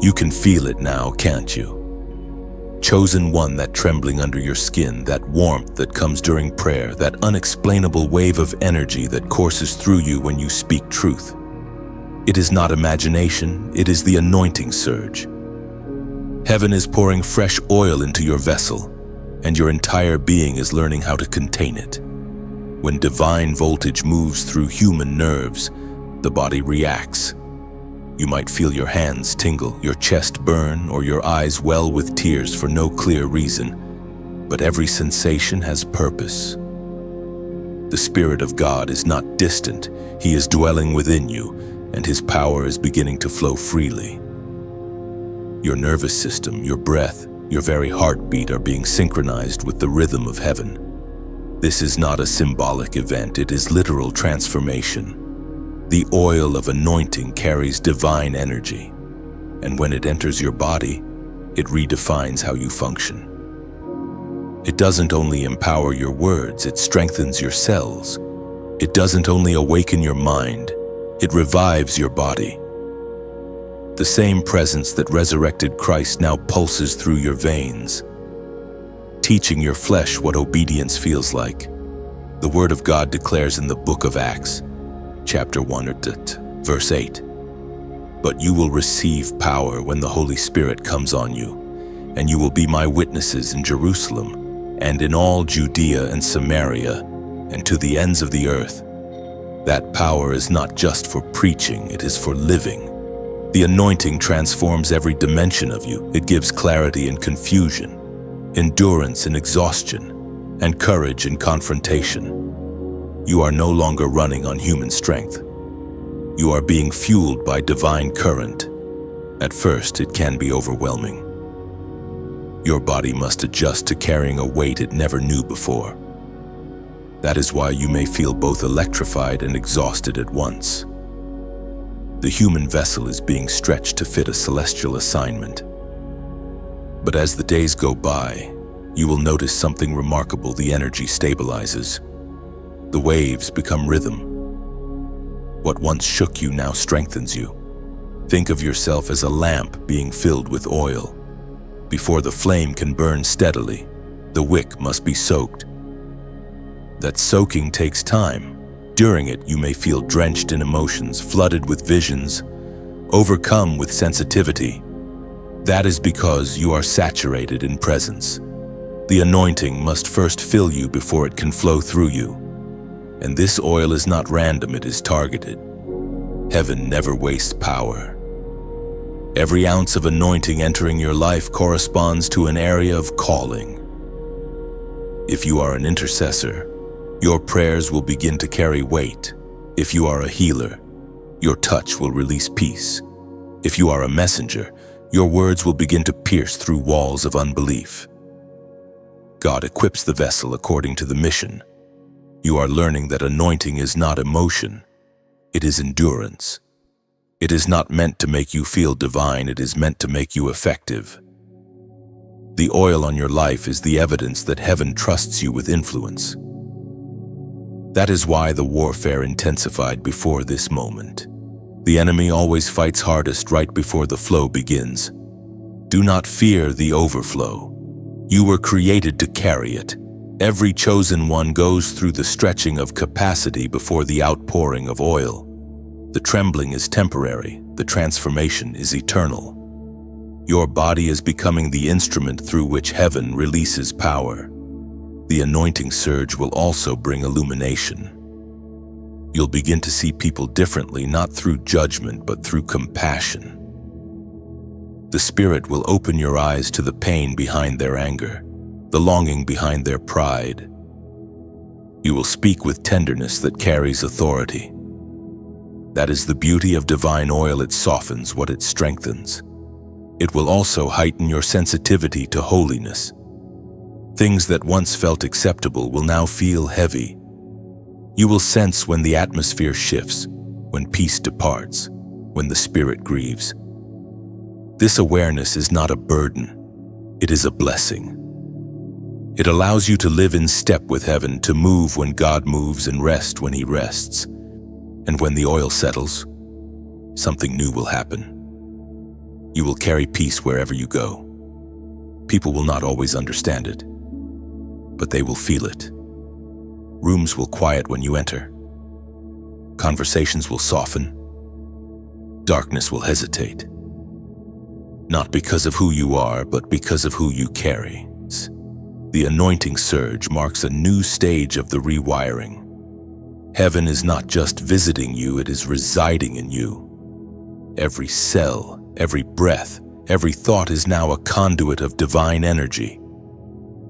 A: You can feel it now, can't you? Chosen one, that trembling under your skin, that warmth that comes during prayer, that unexplainable wave of energy that courses through you when you speak truth. It is not imagination, it is the anointing surge. Heaven is pouring fresh oil into your vessel, and your entire being is learning how to contain it. When divine voltage moves through human nerves, the body reacts. You might feel your hands tingle, your chest burn, or your eyes well with tears for no clear reason, but every sensation has purpose. The Spirit of God is not distant, He is dwelling within you, and His power is beginning to flow freely. Your nervous system, your breath, your very heartbeat are being synchronized with the rhythm of heaven. This is not a symbolic event, it is literal transformation. The oil of anointing carries divine energy, and when it enters your body, it redefines how you function. It doesn't only empower your words, it strengthens your cells. It doesn't only awaken your mind, it revives your body. The same presence that resurrected Christ now pulses through your veins, teaching your flesh what obedience feels like. The Word of God declares in the book of Acts, chapter 1, verse 8, "But you will receive power when the Holy Spirit comes on you, and you will be my witnesses in Jerusalem, and in all Judea and Samaria, and to the ends of the earth." That power is not just for preaching, it is for living. The anointing transforms every dimension of you. It gives clarity in confusion, endurance in exhaustion, and courage in confrontation. You are no longer running on human strength. You are being fueled by divine current. At first, it can be overwhelming. Your body must adjust to carrying a weight it never knew before. That is why you may feel both electrified and exhausted at once. The human vessel is being stretched to fit a celestial assignment. But as the days go by, you will notice something remarkable. The energy stabilizes. The waves become rhythm. What once shook you now strengthens you. Think of yourself as a lamp being filled with oil. Before the flame can burn steadily, the wick must be soaked. That soaking takes time. During it, you may feel drenched in emotions, flooded with visions, overcome with sensitivity. That is because you are saturated in presence. The anointing must first fill you before it can flow through you. And this oil is not random, it is targeted. Heaven never wastes power. Every ounce of anointing entering your life corresponds to an area of calling. If you are an intercessor, your prayers will begin to carry weight. If you are a healer, your touch will release peace. If you are a messenger, your words will begin to pierce through walls of unbelief. God equips the vessel according to the mission. You are learning that anointing is not emotion, it is endurance. It is not meant to make you feel divine, it is meant to make you effective. The oil on your life is the evidence that heaven trusts you with influence. That is why the warfare intensified before this moment. The enemy always fights hardest right before the flow begins. Do not fear the overflow. You were created to carry it. Every chosen one goes through the stretching of capacity before the outpouring of oil. The trembling is temporary, the transformation is eternal. Your body is becoming the instrument through which heaven releases power. The anointing surge will also bring illumination. You'll begin to see people differently, not through judgment, but through compassion. The Spirit will open your eyes to the pain behind their anger, the longing behind their pride. You will speak with tenderness that carries authority. That is the beauty of divine oil, it softens what it strengthens. It will also heighten your sensitivity to holiness. Things that once felt acceptable will now feel heavy. You will sense when the atmosphere shifts, when peace departs, when the Spirit grieves. This awareness is not a burden, it is a blessing. It allows you to live in step with heaven, to move when God moves and rest when He rests. And when the oil settles, something new will happen. You will carry peace wherever you go. People will not always understand it, but they will feel it. Rooms will quiet when you enter. Conversations will soften. Darkness will hesitate. Not because of who you are, but because of who you carry. The anointing surge marks a new stage of the rewiring. Heaven is not just visiting you, it is residing in you. Every cell, every breath, every thought is now a conduit of divine energy.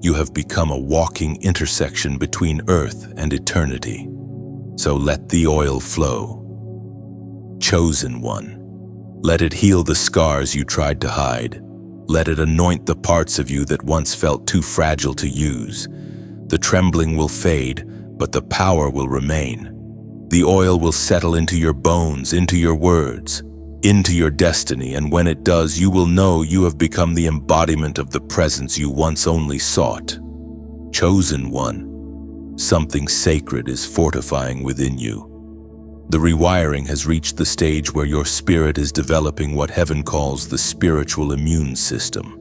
A: You have become a walking intersection between earth and eternity. So let the oil flow. Chosen one, let it heal the scars you tried to hide. Let it anoint the parts of you that once felt too fragile to use. The trembling will fade, but the power will remain. The oil will settle into your bones, into your words, into your destiny, and when it does, you will know you have become the embodiment of the presence you once only sought. Chosen one, something sacred is fortifying within you. The rewiring has reached the stage where your spirit is developing what heaven calls the spiritual immune system.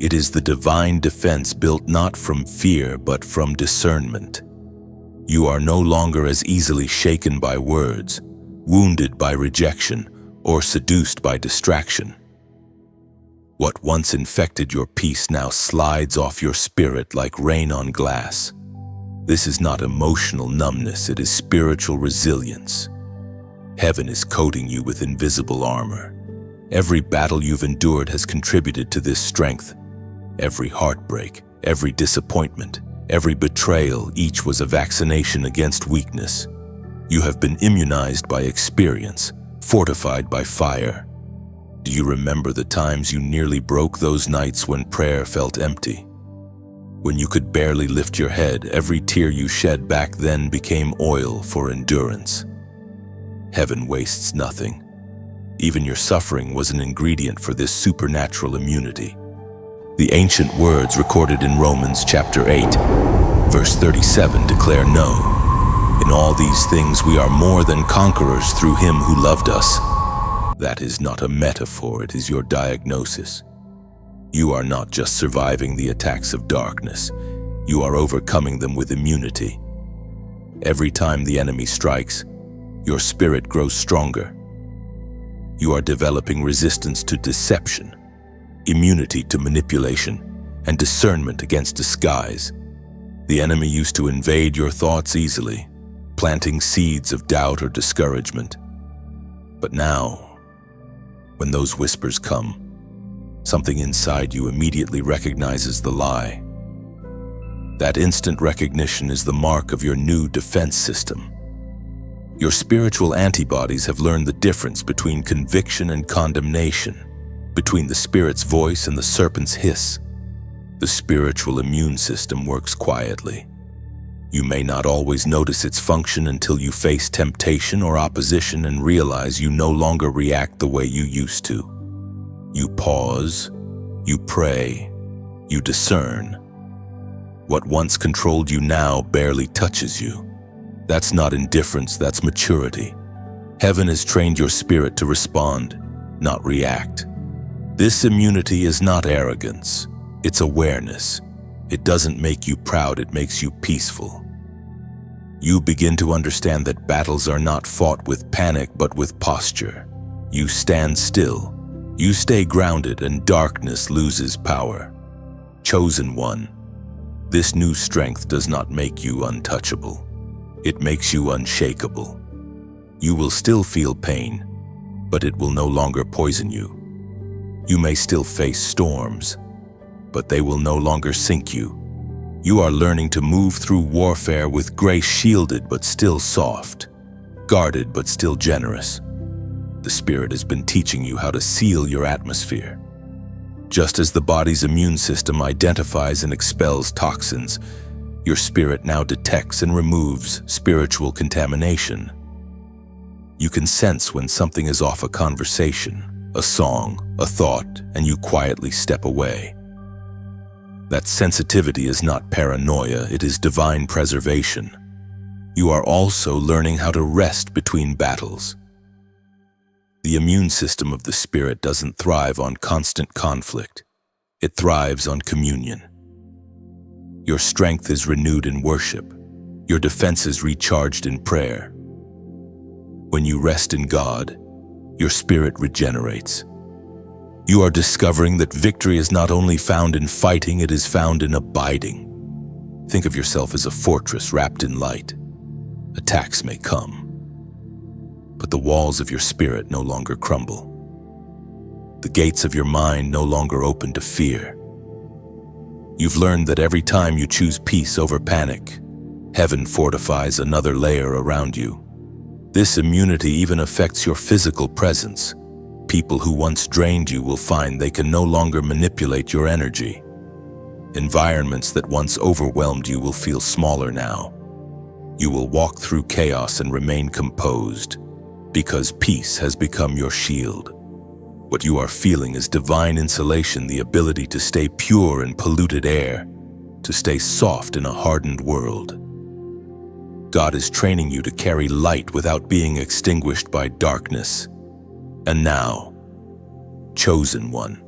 A: It is the divine defense built not from fear but from discernment. You are no longer as easily shaken by words, wounded by rejection, or seduced by distraction. What once infected your peace now slides off your spirit like rain on glass. This is not emotional numbness, it is spiritual resilience. Heaven is coating you with invisible armor. Every battle you've endured has contributed to this strength. Every heartbreak, every disappointment, every betrayal, each was a vaccination against weakness. You have been immunized by experience, fortified by fire. Do you remember the times you nearly broke, those nights when prayer felt empty? When you could barely lift your head, every tear you shed back then became oil for endurance. Heaven wastes nothing. Even your suffering was an ingredient for this supernatural immunity. The ancient words recorded in Romans chapter 8, verse 37 declare, "No, in all these things we are more than conquerors through him who loved us." That is not a metaphor, it is your diagnosis. You are not just surviving the attacks of darkness, you are overcoming them with immunity. Every time the enemy strikes, your spirit grows stronger. You are developing resistance to deception, immunity to manipulation, and discernment against disguise. The enemy used to invade your thoughts easily, planting seeds of doubt or discouragement. But now, when those whispers come, something inside you immediately recognizes the lie. That instant recognition is the mark of your new defense system. Your spiritual antibodies have learned the difference between conviction and condemnation, between the spirit's voice and the serpent's hiss. The spiritual immune system works quietly. You may not always notice its function until you face temptation or opposition and realize you no longer react the way you used to. You pause, you pray, you discern. What once controlled you now barely touches you. That's not indifference, that's maturity. Heaven has trained your spirit to respond, not react. This immunity is not arrogance, it's awareness. It doesn't make you proud, it makes you peaceful. You begin to understand that battles are not fought with panic but with posture. You stand still, you stay grounded, and darkness loses power. Chosen one, this new strength does not make you untouchable. It makes you unshakable. You will still feel pain, but it will no longer poison you. You may still face storms, but they will no longer sink you. You are learning to move through warfare with grace, shielded but still soft, guarded but still generous. The Spirit has been teaching you how to seal your atmosphere. Just as the body's immune system identifies and expels toxins, your spirit now detects and removes spiritual contamination. You can sense when something is off: a conversation, a song, a thought, and you quietly step away. That sensitivity is not paranoia, it is divine preservation. You are also learning how to rest between battles. The immune system of the spirit doesn't thrive on constant conflict. It thrives on communion. Your strength is renewed in worship. Your defenses recharged in prayer. When you rest in God, your spirit regenerates. You are discovering that victory is not only found in fighting, it is found in abiding. Think of yourself as a fortress wrapped in light. Attacks may come, but the walls of your spirit no longer crumble. The gates of your mind no longer open to fear. You've learned that every time you choose peace over panic, heaven fortifies another layer around you. This immunity even affects your physical presence. People who once drained you will find they can no longer manipulate your energy. Environments that once overwhelmed you will feel smaller now. You will walk through chaos and remain composed, because peace has become your shield. What you are feeling is divine insulation, the ability to stay pure in polluted air, to stay soft in a hardened world. God is training you to carry light without being extinguished by darkness. And now, chosen one,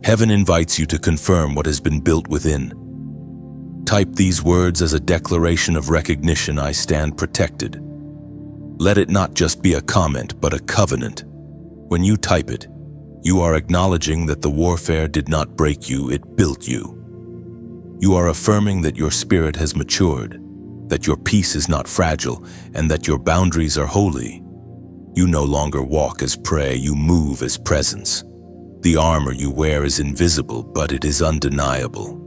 A: heaven invites you to confirm what has been built within. Type these words as a declaration of recognition: I stand protected. Let it not just be a comment, but a covenant. When you type it, you are acknowledging that the warfare did not break you, it built you. You are affirming that your spirit has matured, that your peace is not fragile, and that your boundaries are holy. You no longer walk as prey, you move as presence. The armor you wear is invisible, but it is undeniable.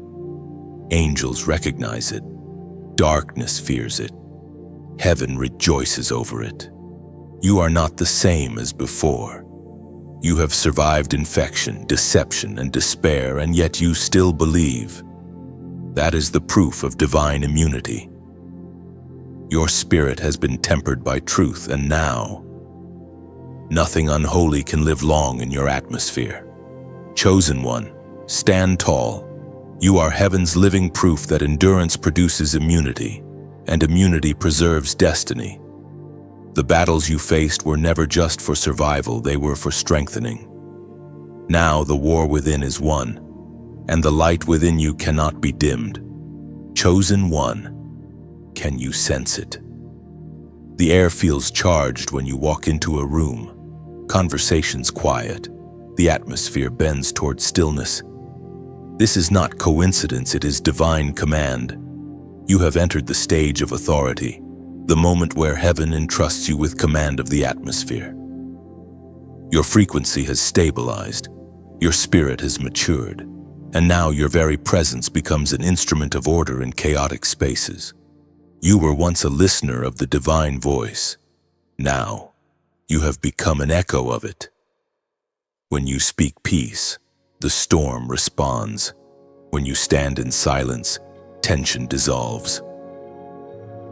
A: Angels recognize it. Darkness fears it. Heaven rejoices over it. You are not the same as before. You have survived infection, deception, and despair, and yet you still believe. That is the proof of divine immunity. Your spirit has been tempered by truth, and now, nothing unholy can live long in your atmosphere. Chosen one, stand tall. You are heaven's living proof that endurance produces immunity, and immunity preserves destiny. The battles you faced were never just for survival, they were for strengthening. Now the war within is won, and the light within you cannot be dimmed. Chosen one, can you sense it? The air feels charged when you walk into a room. Conversations quiet. The atmosphere bends toward stillness. This is not coincidence, it is divine command. You have entered the stage of authority, the moment where heaven entrusts you with command of the atmosphere. Your frequency has stabilized, your spirit has matured, and now your very presence becomes an instrument of order in chaotic spaces. You were once a listener of the divine voice. Now, you have become an echo of it. When you speak peace, the storm responds. When you stand in silence, tension dissolves.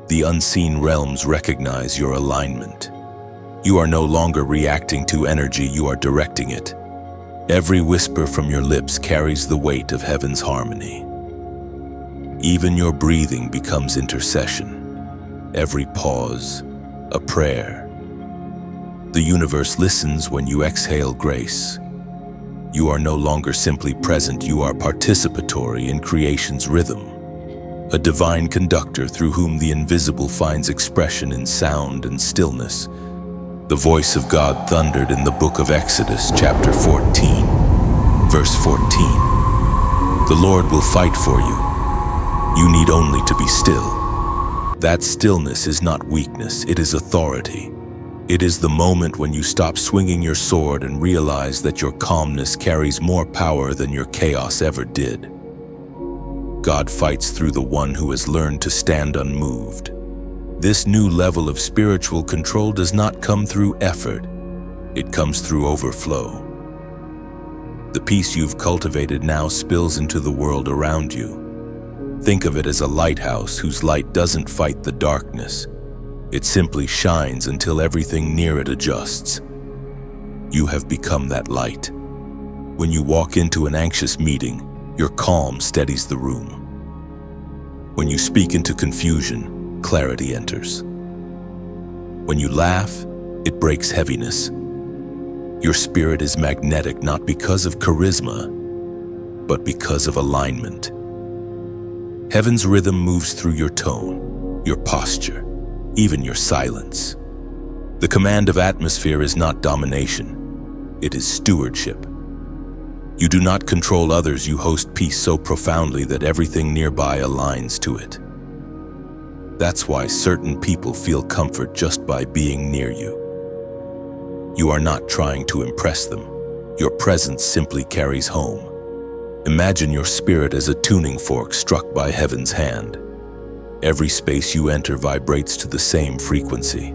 A: The unseen realms recognize your alignment. You are no longer reacting to energy, you are directing it. Every whisper from your lips carries the weight of heaven's harmony. Even your breathing becomes intercession. Every pause, a prayer. The universe listens when you exhale grace. You are no longer simply present, you are participatory in creation's rhythm. A divine conductor through whom the invisible finds expression in sound and stillness. The voice of God thundered in the book of Exodus, chapter 14, verse 14. The Lord will fight for you. You need only to be still. That stillness is not weakness, it is authority. It is the moment when you stop swinging your sword and realize that your calmness carries more power than your chaos ever did. God fights through the one who has learned to stand unmoved. This new level of spiritual control does not come through effort. It comes through overflow. The peace you've cultivated now spills into the world around you. Think of it as a lighthouse whose light doesn't fight the darkness. It simply shines until everything near it adjusts. You have become that light. When you walk into an anxious meeting, your calm steadies the room. When you speak into confusion, clarity enters. When you laugh, it breaks heaviness. Your spirit is magnetic not because of charisma, but because of alignment. Heaven's rhythm moves through your tone, your posture, even your silence. The command of atmosphere is not domination, it is stewardship. You do not control others, you host peace so profoundly that everything nearby aligns to it. That's why certain people feel comfort just by being near you. You are not trying to impress them. Your presence simply carries home. Imagine your spirit as a tuning fork struck by heaven's hand. Every space you enter vibrates to the same frequency.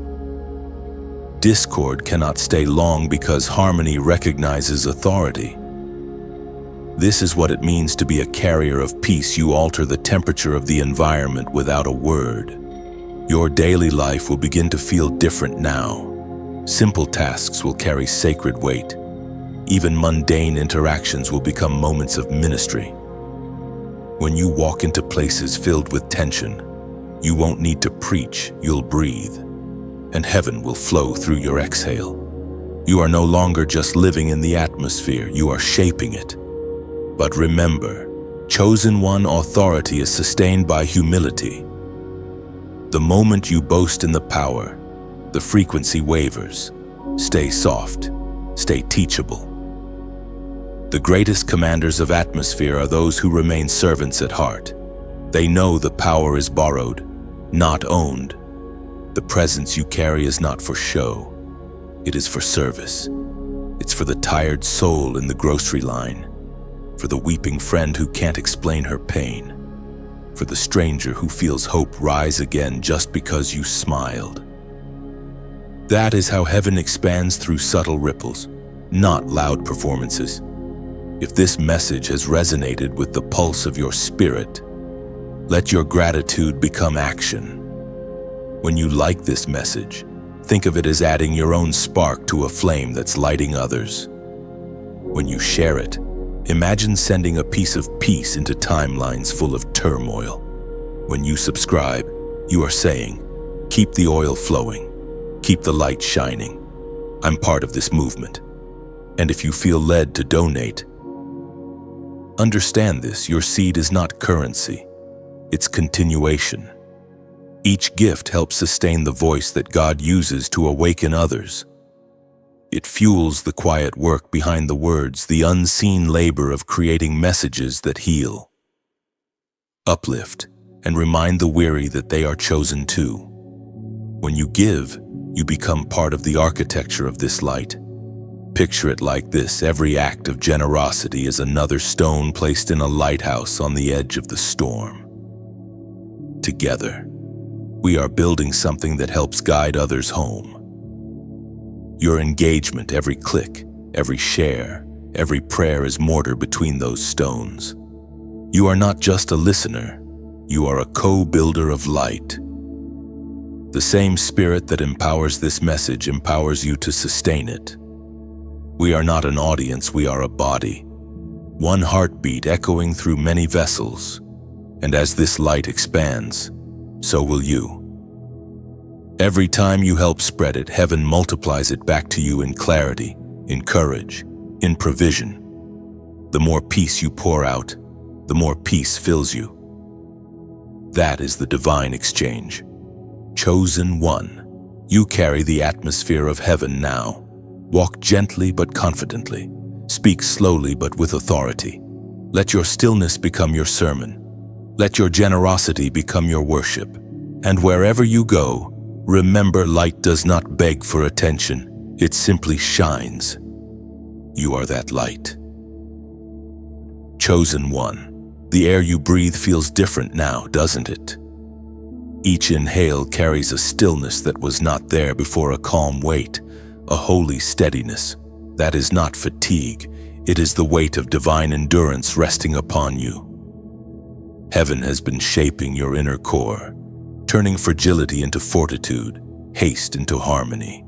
A: Discord cannot stay long because harmony recognizes authority. This is what it means to be a carrier of peace. You alter the temperature of the environment without a word. Your daily life will begin to feel different now. Simple tasks will carry sacred weight. Even mundane interactions will become moments of ministry. When you walk into places filled with tension, you won't need to preach, you'll breathe, and heaven will flow through your exhale. You are no longer just living in the atmosphere, you are shaping it. But remember, chosen one authority is sustained by humility. The moment you boast in the power, the frequency wavers. Stay soft, stay teachable. The greatest commanders of atmosphere are those who remain servants at heart. They know the power is borrowed, not owned. The presence you carry is not for show. It is for service. It's for the tired soul in the grocery line, for the weeping friend who can't explain her pain, for the stranger who feels hope rise again just because you smiled. That is how heaven expands through subtle ripples, not loud performances. If this message has resonated with the pulse of your spirit, let your gratitude become action. When you like this message, think of it as adding your own spark to a flame that's lighting others. When you share it, imagine sending a piece of peace into timelines full of turmoil. When you subscribe, you are saying, keep the oil flowing, keep the light shining. I'm part of this movement. And if you feel led to donate, understand this, your seed is not currency, it's continuation. Each gift helps sustain the voice that God uses to awaken others. It fuels the quiet work behind the words, the unseen labor of creating messages that heal, uplift, and remind the weary that they are chosen too. When you give, you become part of the architecture of this light. Picture it like this: every act of generosity is another stone placed in a lighthouse on the edge of the storm. Together, we are building something that helps guide others home. Your engagement, every click, every share, every prayer is mortar between those stones. You are not just a listener, you are a co-builder of light. The same spirit that empowers this message empowers you to sustain it. We are not an audience, we are a body. One heartbeat echoing through many vessels. And as this light expands, so will you. Every time you help spread it, heaven multiplies it back to you in clarity, in courage, in provision. The more peace you pour out, the more peace fills you. That is the divine exchange. Chosen one, you carry the atmosphere of heaven now. Walk gently but confidently. Speak slowly but with authority. Let your stillness become your sermon. Let your generosity become your worship. And wherever you go, remember, light does not beg for attention. It simply shines. You are that light. Chosen one, the air you breathe feels different now, doesn't it? Each inhale carries a stillness that was not there before, a calm weight, a holy steadiness. That is not fatigue, it is the weight of divine endurance resting upon you. Heaven has been shaping your inner core, turning fragility into fortitude, haste into harmony.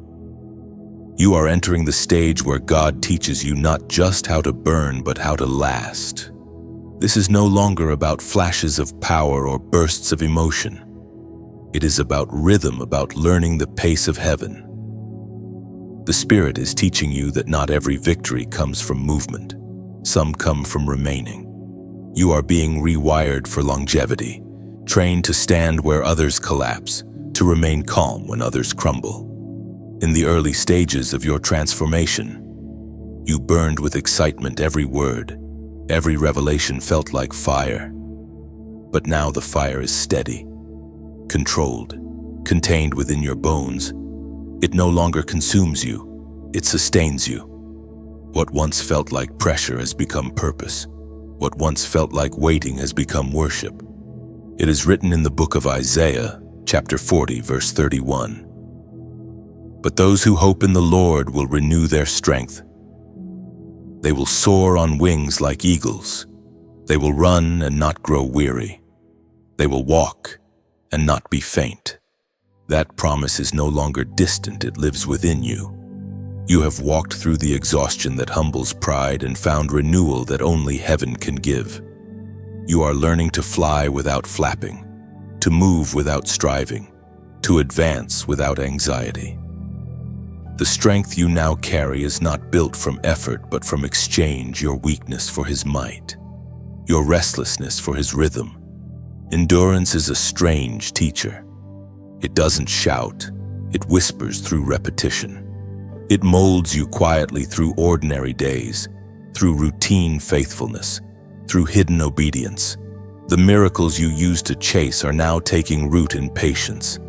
A: You are entering the stage where God teaches you not just how to burn, but how to last. This is no longer about flashes of power or bursts of emotion. It is about rhythm, about learning the pace of heaven. The Spirit is teaching you that not every victory comes from movement. Some come from remaining. You are being rewired for longevity, trained to stand where others collapse, to remain calm when others crumble. In the early stages of your transformation, you burned with excitement. Every word, every revelation felt like fire. But now the fire is steady, controlled, contained within your bones. It no longer consumes you, it sustains you. What once felt like pressure has become purpose. What once felt like waiting has become worship. It is written in the book of Isaiah, chapter 40, verse 31. But those who hope in the Lord will renew their strength. They will soar on wings like eagles. They will run and not grow weary. They will walk and not be faint. That promise is no longer distant, it lives within you. You have walked through the exhaustion that humbles pride and found renewal that only heaven can give. You are learning to fly without flapping, to move without striving, to advance without anxiety. The strength you now carry is not built from effort, but from exchange, your weakness for his might, your restlessness for his rhythm. Endurance is a strange teacher. It doesn't shout, it whispers through repetition. It molds you quietly through ordinary days, through routine faithfulness, through hidden obedience. The miracles you used to chase are now taking root in patience.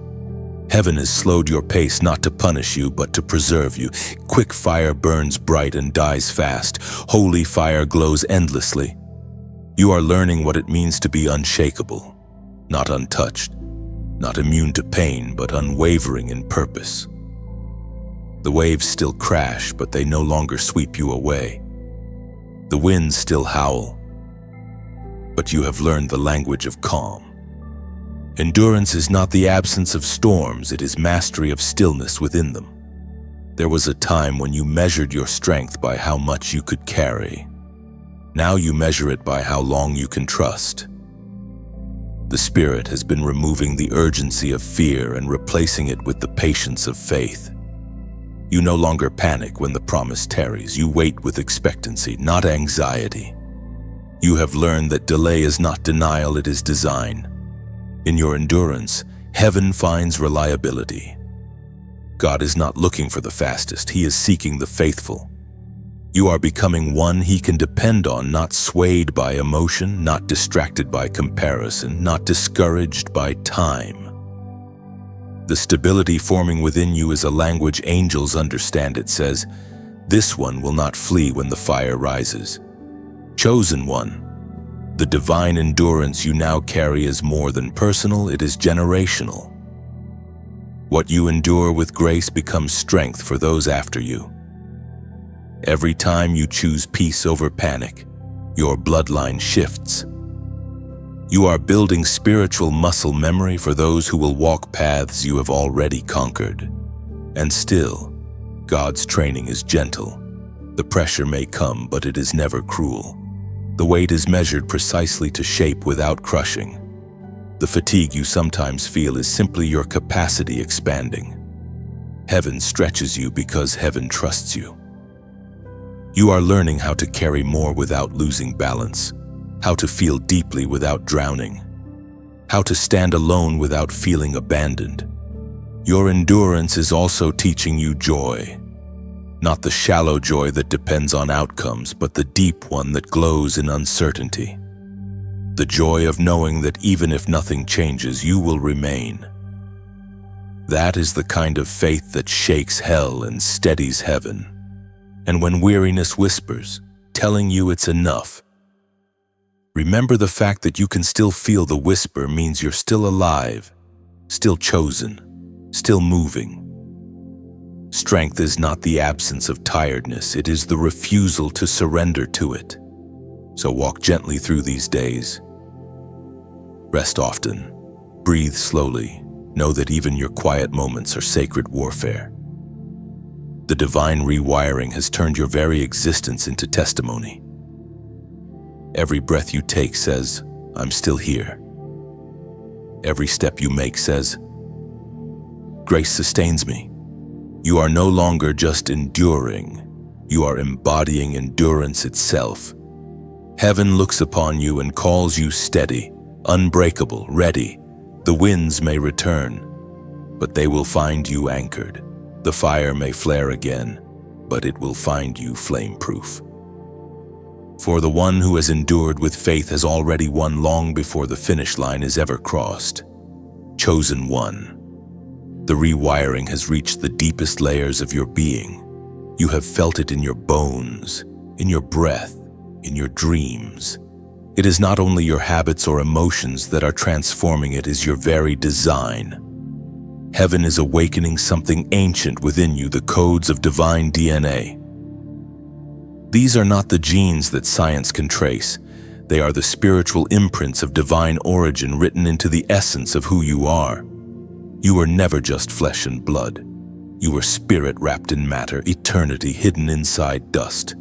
A: Heaven has slowed your pace not to punish you, but to preserve you. Quick fire burns bright and dies fast. Holy fire glows endlessly. You are learning what it means to be unshakable, not untouched, not immune to pain, but unwavering in purpose. The waves still crash, but they no longer sweep you away. The winds still howl, but you have learned the language of calm. Endurance is not the absence of storms, it is mastery of stillness within them. There was a time when you measured your strength by how much you could carry. Now you measure it by how long you can trust. The Spirit has been removing the urgency of fear and replacing it with the patience of faith. You no longer panic when the promise tarries. You wait with expectancy, not anxiety. You have learned that delay is not denial, it is design. In your endurance, heaven finds reliability. God is not looking for the fastest, he is seeking the faithful. You are becoming one he can depend on, not swayed by emotion, not distracted by comparison, not discouraged by time. The stability forming within you is a language angels understand. It says, "This one will not flee when the fire rises." Chosen one. The divine endurance you now carry is more than personal, it is generational. What you endure with grace becomes strength for those after you. Every time you choose peace over panic, your bloodline shifts. You are building spiritual muscle memory for those who will walk paths you have already conquered. And still, God's training is gentle. The pressure may come, but it is never cruel. The weight is measured precisely to shape without crushing. The fatigue you sometimes feel is simply your capacity expanding. Heaven stretches you because heaven trusts you. You are learning how to carry more without losing balance, how to feel deeply without drowning, how to stand alone without feeling abandoned. Your endurance is also teaching you joy. Not the shallow joy that depends on outcomes, but the deep one that glows in uncertainty. The joy of knowing that even if nothing changes, you will remain. That is the kind of faith that shakes hell and steadies heaven. And when weariness whispers, telling you it's enough, remember the fact that you can still feel the whisper means you're still alive, still chosen, still moving. Strength is not the absence of tiredness, it is the refusal to surrender to it. So walk gently through these days. Rest often, breathe slowly, know that even your quiet moments are sacred warfare. The divine rewiring has turned your very existence into testimony. Every breath you take says, "I'm still here." Every step you make says, "Grace sustains me." You are no longer just enduring, you are embodying endurance itself. Heaven looks upon you and calls you steady, unbreakable, ready. The winds may return, but they will find you anchored. The fire may flare again, but it will find you flame-proof. For the one who has endured with faith has already won long before the finish line is ever crossed. Chosen one. The rewiring has reached the deepest layers of your being. You have felt it in your bones, in your breath, in your dreams. It is not only your habits or emotions that are transforming, it is your very design. Heaven is awakening something ancient within you, the codes of divine DNA. These are not the genes that science can trace. They are the spiritual imprints of divine origin written into the essence of who you are. You were never just flesh and blood. You were spirit wrapped in matter, eternity hidden inside dust.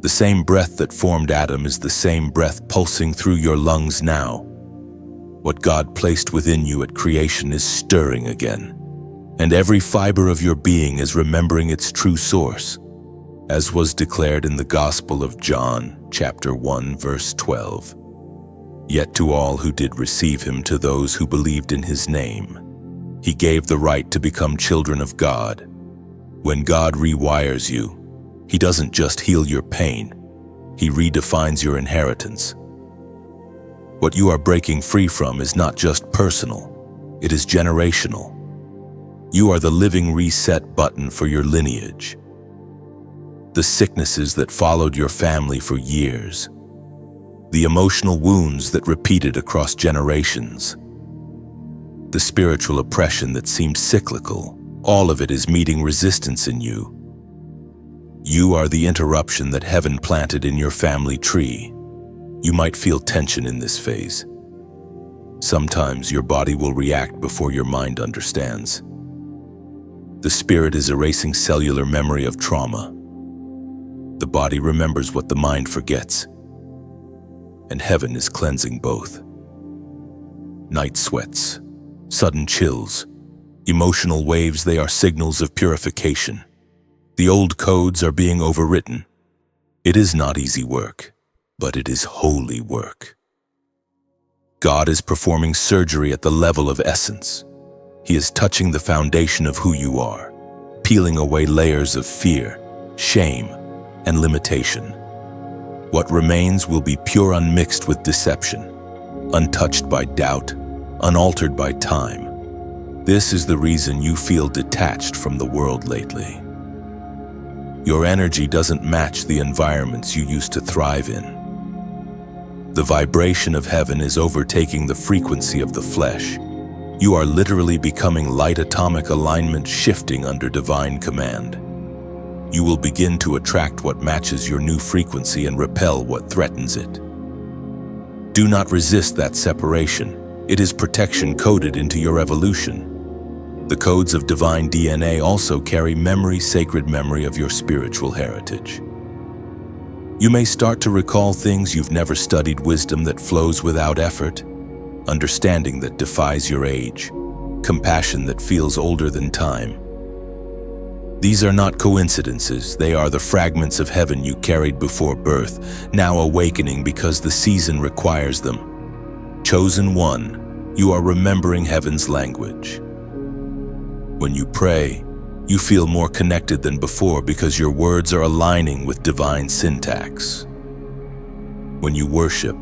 A: The same breath that formed Adam is the same breath pulsing through your lungs now. What God placed within you at creation is stirring again, and every fiber of your being is remembering its true source, as was declared in the Gospel of John, chapter 1, verse 12. Yet to all who did receive him, to those who believed in his name, he gave the right to become children of God. When God rewires you, he doesn't just heal your pain, he redefines your inheritance. What you are breaking free from is not just personal, it is generational. You are the living reset button for your lineage. The sicknesses that followed your family for years, the emotional wounds that repeated across generations, the spiritual oppression that seemed cyclical, all of it is meeting resistance in you. You are the interruption that heaven planted in your family tree. You might feel tension in this phase. Sometimes your body will react before your mind understands. The spirit is erasing cellular memory of trauma. The body remembers what the mind forgets. And heaven is cleansing both. Night sweats, sudden chills, emotional waves, they are signals of purification. The old codes are being overwritten. It is not easy work, but it is holy work. God is performing surgery at the level of essence. He is touching the foundation of who you are, peeling away layers of fear, shame, and limitation. What remains will be pure, unmixed with deception, untouched by doubt, unaltered by time. This is the reason you feel detached from the world lately. Your energy doesn't match the environments you used to thrive in. The vibration of heaven is overtaking the frequency of the flesh. You are literally becoming light, atomic alignment shifting under divine command. You will begin to attract what matches your new frequency and repel what threatens it. Do not resist that separation. It is protection coded into your evolution. The codes of divine DNA also carry memory, sacred memory of your spiritual heritage. You may start to recall things you've never studied, wisdom that flows without effort, understanding that defies your age, compassion that feels older than time. These are not coincidences, they are the fragments of heaven you carried before birth, now awakening because the season requires them. Chosen one, you are remembering heaven's language. When you pray, you feel more connected than before because your words are aligning with divine syntax. When you worship,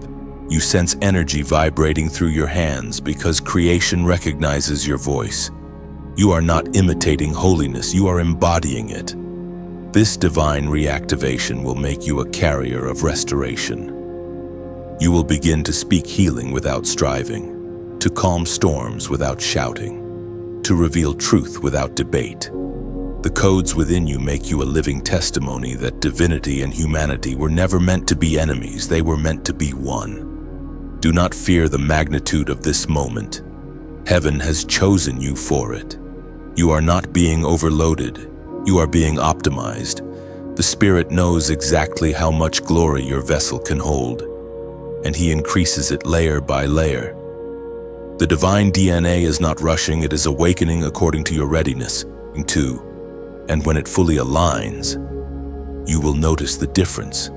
A: you sense energy vibrating through your hands because creation recognizes your voice. You are not imitating holiness, you are embodying it. This divine reactivation will make you a carrier of restoration. You will begin to speak healing without striving, to calm storms without shouting, to reveal truth without debate. The codes within you make you a living testimony that divinity and humanity were never meant to be enemies, they were meant to be one. Do not fear the magnitude of this moment. Heaven has chosen you for it. You are not being overloaded, you are being optimized. The Spirit knows exactly how much glory your vessel can hold, and He increases it layer by layer. The divine DNA is not rushing, it is awakening according to your readiness. And when it fully aligns, you will notice the difference.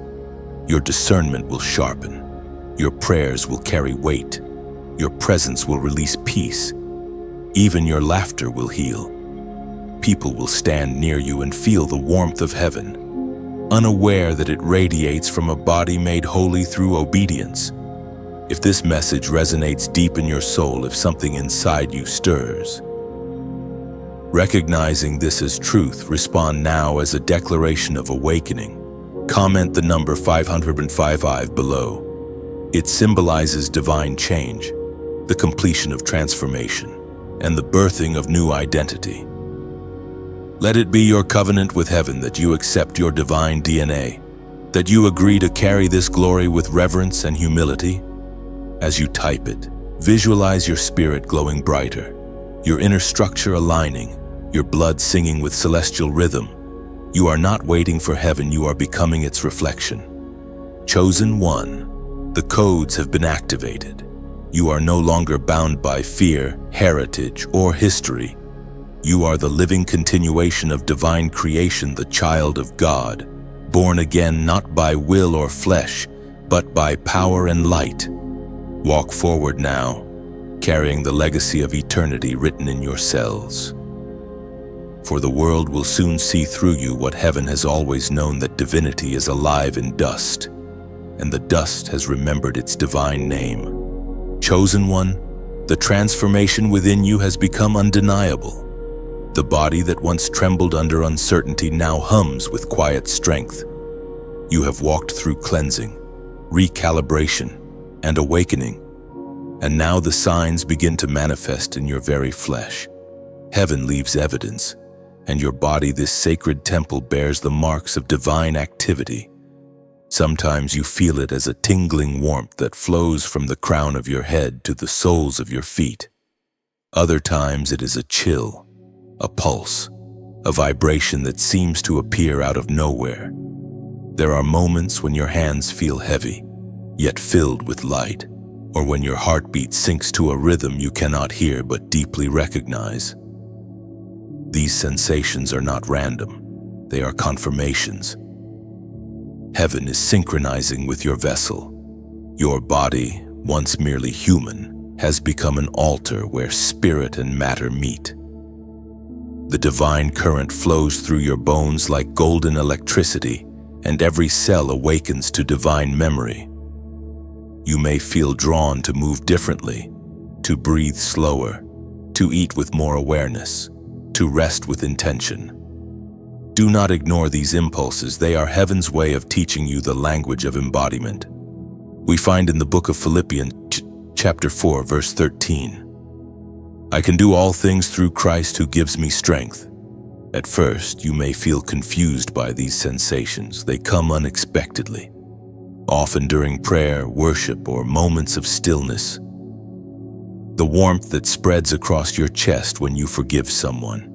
A: Your discernment will sharpen, your prayers will carry weight, your presence will release peace, even your laughter will heal. People will stand near you and feel the warmth of heaven, unaware that it radiates from a body made holy through obedience. If this message resonates deep in your soul, if something inside you stirs, recognizing this as truth, respond now as a declaration of awakening. Comment the number 555 below. It symbolizes divine change, the completion of transformation, and the birthing of new identity. Let it be your covenant with heaven that you accept your divine DNA, That you agree to carry this glory with reverence and humility? As you type it, visualize your spirit glowing brighter, your inner structure aligning, your blood singing with celestial rhythm. You are not waiting for heaven, you are becoming its reflection. Chosen one, the codes have been activated. You are no longer bound by fear, heritage, or history. You are the living continuation of divine creation, the child of God, born again not by will or flesh, but by power and light. Walk forward now, carrying the legacy of eternity written in your cells. For the world will soon see through you what heaven has always known, that divinity is alive in dust, and the dust has remembered its divine name. Chosen one, the transformation within you has become undeniable. The body that once trembled under uncertainty now hums with quiet strength. You have walked through cleansing, recalibration, and awakening, and now the signs begin to manifest in your very flesh. Heaven leaves evidence, and your body, this sacred temple, bears the marks of divine activity. Sometimes you feel it as a tingling warmth that flows from the crown of your head to the soles of your feet. Other times it is a chill, a pulse, a vibration that seems to appear out of nowhere. There are moments when your hands feel heavy, yet filled with light, or when your heartbeat sinks to a rhythm you cannot hear but deeply recognize. These sensations are not random, they are confirmations. Heaven is synchronizing with your vessel. Your body, once merely human, has become an altar where spirit and matter meet. The divine current flows through your bones like golden electricity, and every cell awakens to divine memory. You may feel drawn to move differently, to breathe slower, to eat with more awareness, to rest with intention. Do not ignore these impulses, they are heaven's way of teaching you the language of embodiment. We find in the book of Philippians, chapter 4, verse 13, I can do all things through Christ who gives me strength. At first, you may feel confused by these sensations. They come unexpectedly, often during prayer, worship, or moments of stillness. The warmth that spreads across your chest when you forgive someone,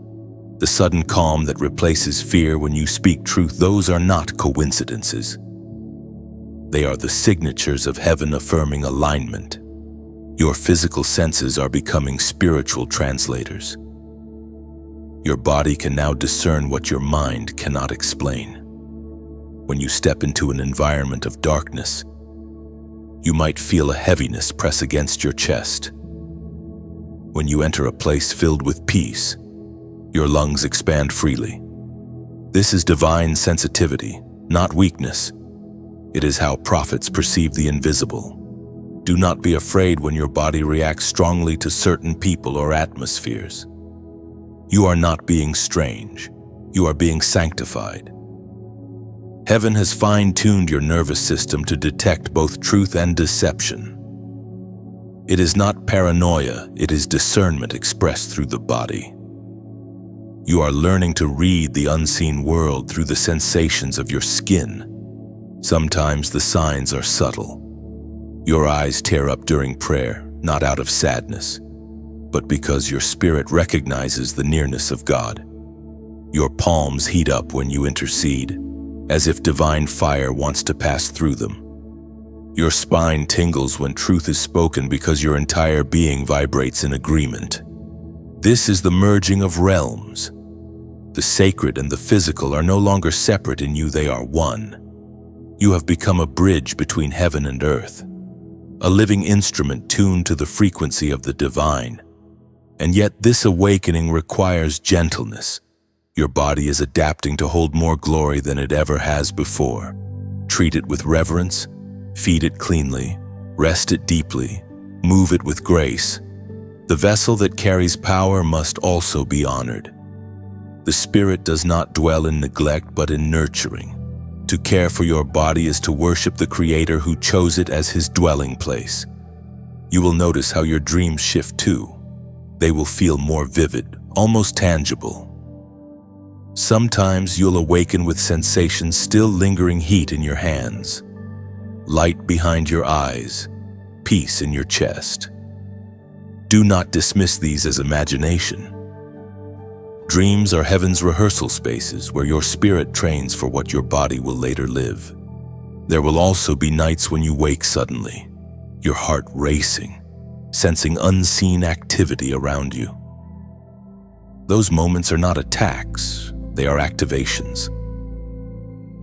A: the sudden calm that replaces fear when you speak truth, those are not coincidences. They are the signatures of heaven affirming alignment. Your physical senses are becoming spiritual translators. Your body can now discern what your mind cannot explain. When you step into an environment of darkness, you might feel a heaviness press against your chest. When you enter a place filled with peace, your lungs expand freely. This is divine sensitivity, not weakness. It is how prophets perceive the invisible. Do not be afraid when your body reacts strongly to certain people or atmospheres. You are not being strange. You are being sanctified. Heaven has fine-tuned your nervous system to detect both truth and deception. It is not paranoia, it is discernment expressed through the body. You are learning to read the unseen world through the sensations of your skin. Sometimes the signs are subtle. Your eyes tear up during prayer, not out of sadness, but because your spirit recognizes the nearness of God. Your palms heat up when you intercede, as if divine fire wants to pass through them. Your spine tingles when truth is spoken because your entire being vibrates in agreement. This is the merging of realms. The sacred and the physical are no longer separate in you, they are one. You have become a bridge between heaven and earth, a living instrument tuned to the frequency of the divine. And yet this awakening requires gentleness. Your body is adapting to hold more glory than it ever has before. Treat it with reverence, feed it cleanly, rest it deeply, move it with grace. The vessel that carries power must also be honored. The spirit does not dwell in neglect but in nurturing. To care for your body is to worship the Creator who chose it as his dwelling place. You will notice how your dreams shift too. They will feel more vivid, almost tangible. Sometimes you'll awaken with sensations still lingering, heat in your hands, light behind your eyes, peace in your chest. Do not dismiss these as imagination. Dreams are heaven's rehearsal spaces where your spirit trains for what your body will later live. There will also be nights when you wake suddenly, your heart racing, sensing unseen activity around you. Those moments are not attacks, they are activations.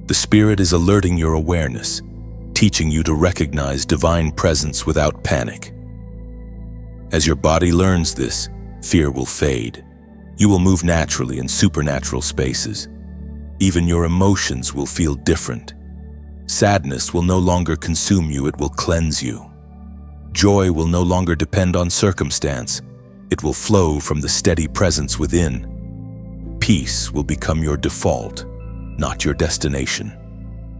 A: The Spirit is alerting your awareness, teaching you to recognize divine presence without panic. As your body learns this, fear will fade. You will move naturally in supernatural spaces. Even your emotions will feel different. Sadness will no longer consume you, it will cleanse you. Joy will no longer depend on circumstance. It will flow from the steady presence within. Peace will become your default, not your destination.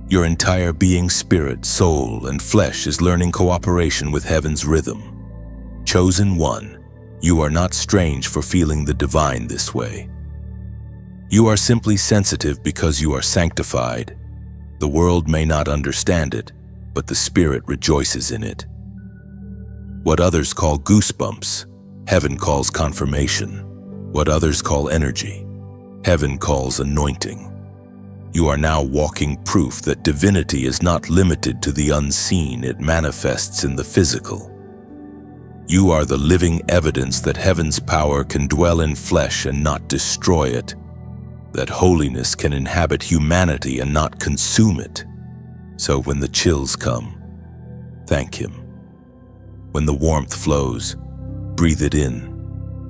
A: Your entire being, spirit, soul, and flesh is learning cooperation with heaven's rhythm. Chosen one, you are not strange for feeling the divine this way. You are simply sensitive because you are sanctified. The world may not understand it, but the Spirit rejoices in it. What others call goosebumps, heaven calls confirmation. What others call energy, heaven calls anointing. You are now walking proof that divinity is not limited to the unseen, it manifests in the physical. You are the living evidence that heaven's power can dwell in flesh and not destroy it, that holiness can inhabit humanity and not consume it. So when the chills come, thank Him. When the warmth flows, breathe it in.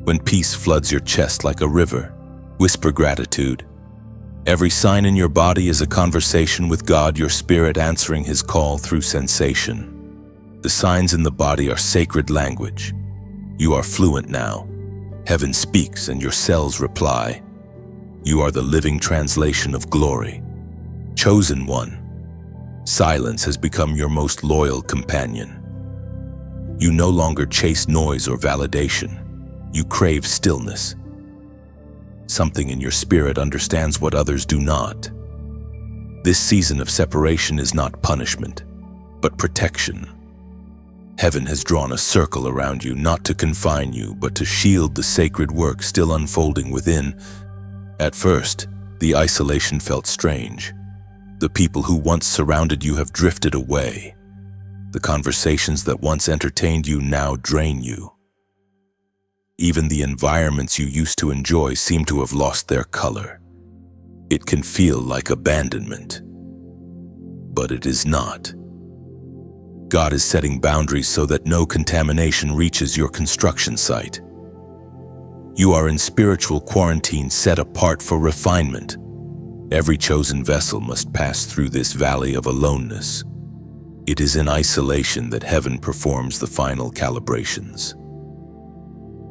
A: When peace floods your chest like a river, whisper gratitude. Every sign in your body is a conversation with God, your spirit answering His call through sensation. The signs in the body are sacred language. You are fluent now. Heaven speaks and your cells reply. You are the living translation of glory. Chosen one. Silence has become your most loyal companion. You no longer chase noise or validation. You crave stillness. Something in your spirit understands what others do not. This season of separation is not punishment, but protection. Heaven has drawn a circle around you, not to confine you, but to shield the sacred work still unfolding within. At first, the isolation felt strange. The people who once surrounded you have drifted away. The conversations that once entertained you now drain you. Even the environments you used to enjoy seem to have lost their color. It can feel like abandonment, but it is not. God is setting boundaries so that no contamination reaches your construction site. You are in spiritual quarantine, set apart for refinement. Every chosen vessel must pass through this valley of aloneness. It is in isolation that heaven performs the final calibrations.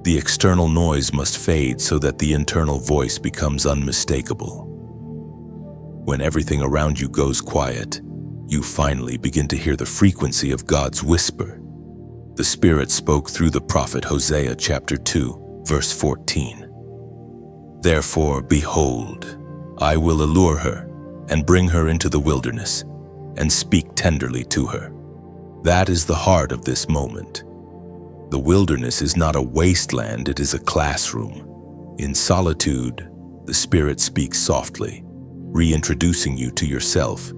A: The external noise must fade so that the internal voice becomes unmistakable. When everything around you goes quiet, you finally begin to hear the frequency of God's whisper. The Spirit spoke through the prophet Hosea chapter 2, verse 14. Therefore, behold, I will allure her and bring her into the wilderness and speak tenderly to her. That is the heart of this moment. The wilderness is not a wasteland, it is a classroom. In solitude, the Spirit speaks softly, reintroducing you to yourself.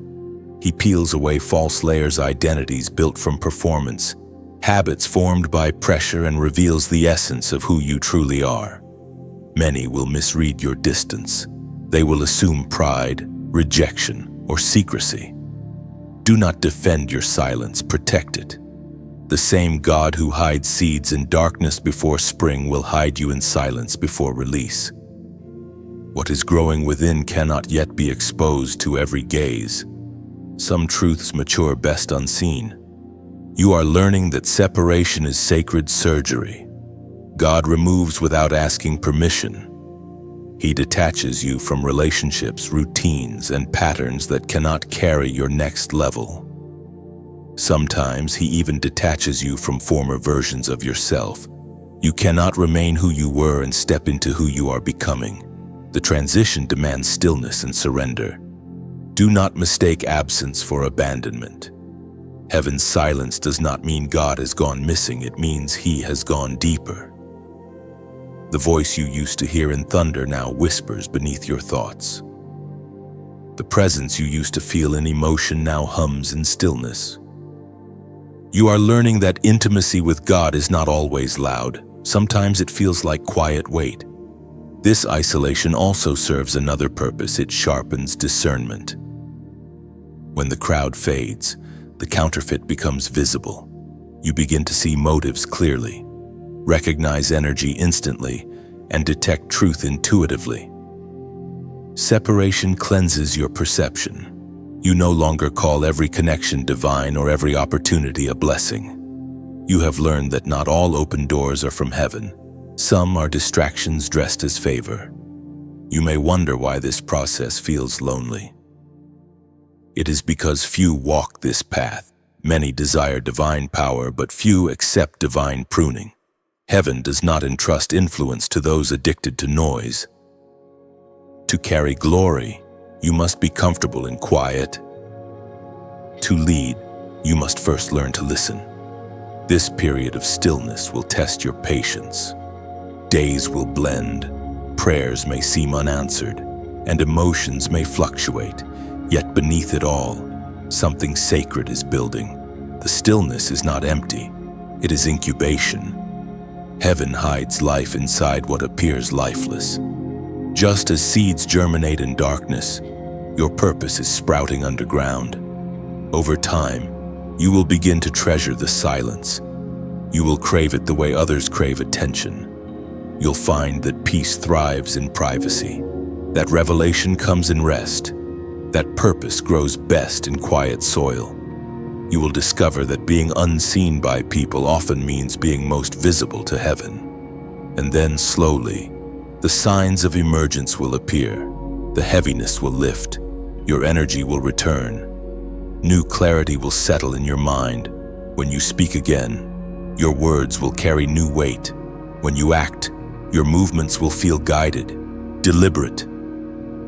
A: He peels away false layers, identities built from performance, habits formed by pressure, and reveals the essence of who you truly are. Many will misread your distance. They will assume pride, rejection, or secrecy. Do not defend your silence, protect it. The same God who hides seeds in darkness before spring will hide you in silence before release. What is growing within cannot yet be exposed to every gaze. Some truths mature best unseen. You are learning that separation is sacred surgery. God removes without asking permission. He detaches you from relationships, routines, and patterns that cannot carry your next level. Sometimes He even detaches you from former versions of yourself. You cannot remain who you were and step into who you are becoming. The transition demands stillness and surrender. Do not mistake absence for abandonment. Heaven's silence does not mean God has gone missing, it means He has gone deeper. The voice you used to hear in thunder now whispers beneath your thoughts. The presence you used to feel in emotion now hums in stillness. You are learning that intimacy with God is not always loud. Sometimes it feels like quiet weight. This isolation also serves another purpose. It sharpens discernment. When the crowd fades, the counterfeit becomes visible. You begin to see motives clearly, recognize energy instantly, and detect truth intuitively. Separation cleanses your perception. You no longer call every connection divine or every opportunity a blessing. You have learned that not all open doors are from heaven. Some are distractions dressed as favor. You may wonder why this process feels lonely. It is because few walk this path. Many desire divine power, but few accept divine pruning. Heaven does not entrust influence to those addicted to noise. To carry glory, you must be comfortable in quiet. To lead, you must first learn to listen. This period of stillness will test your patience. Days will blend, prayers may seem unanswered, and emotions may fluctuate. Yet beneath it all, something sacred is building. The stillness is not empty, it is incubation. Heaven hides life inside what appears lifeless. Just as seeds germinate in darkness, your purpose is sprouting underground. Over time, you will begin to treasure the silence. You will crave it the way others crave attention. You'll find that peace thrives in privacy, that revelation comes in rest, that purpose grows best in quiet soil. You will discover that being unseen by people often means being most visible to heaven. And then slowly, the signs of emergence will appear. The heaviness will lift. Your energy will return. New clarity will settle in your mind. When you speak again, your words will carry new weight. When you act, your movements will feel guided, deliberate.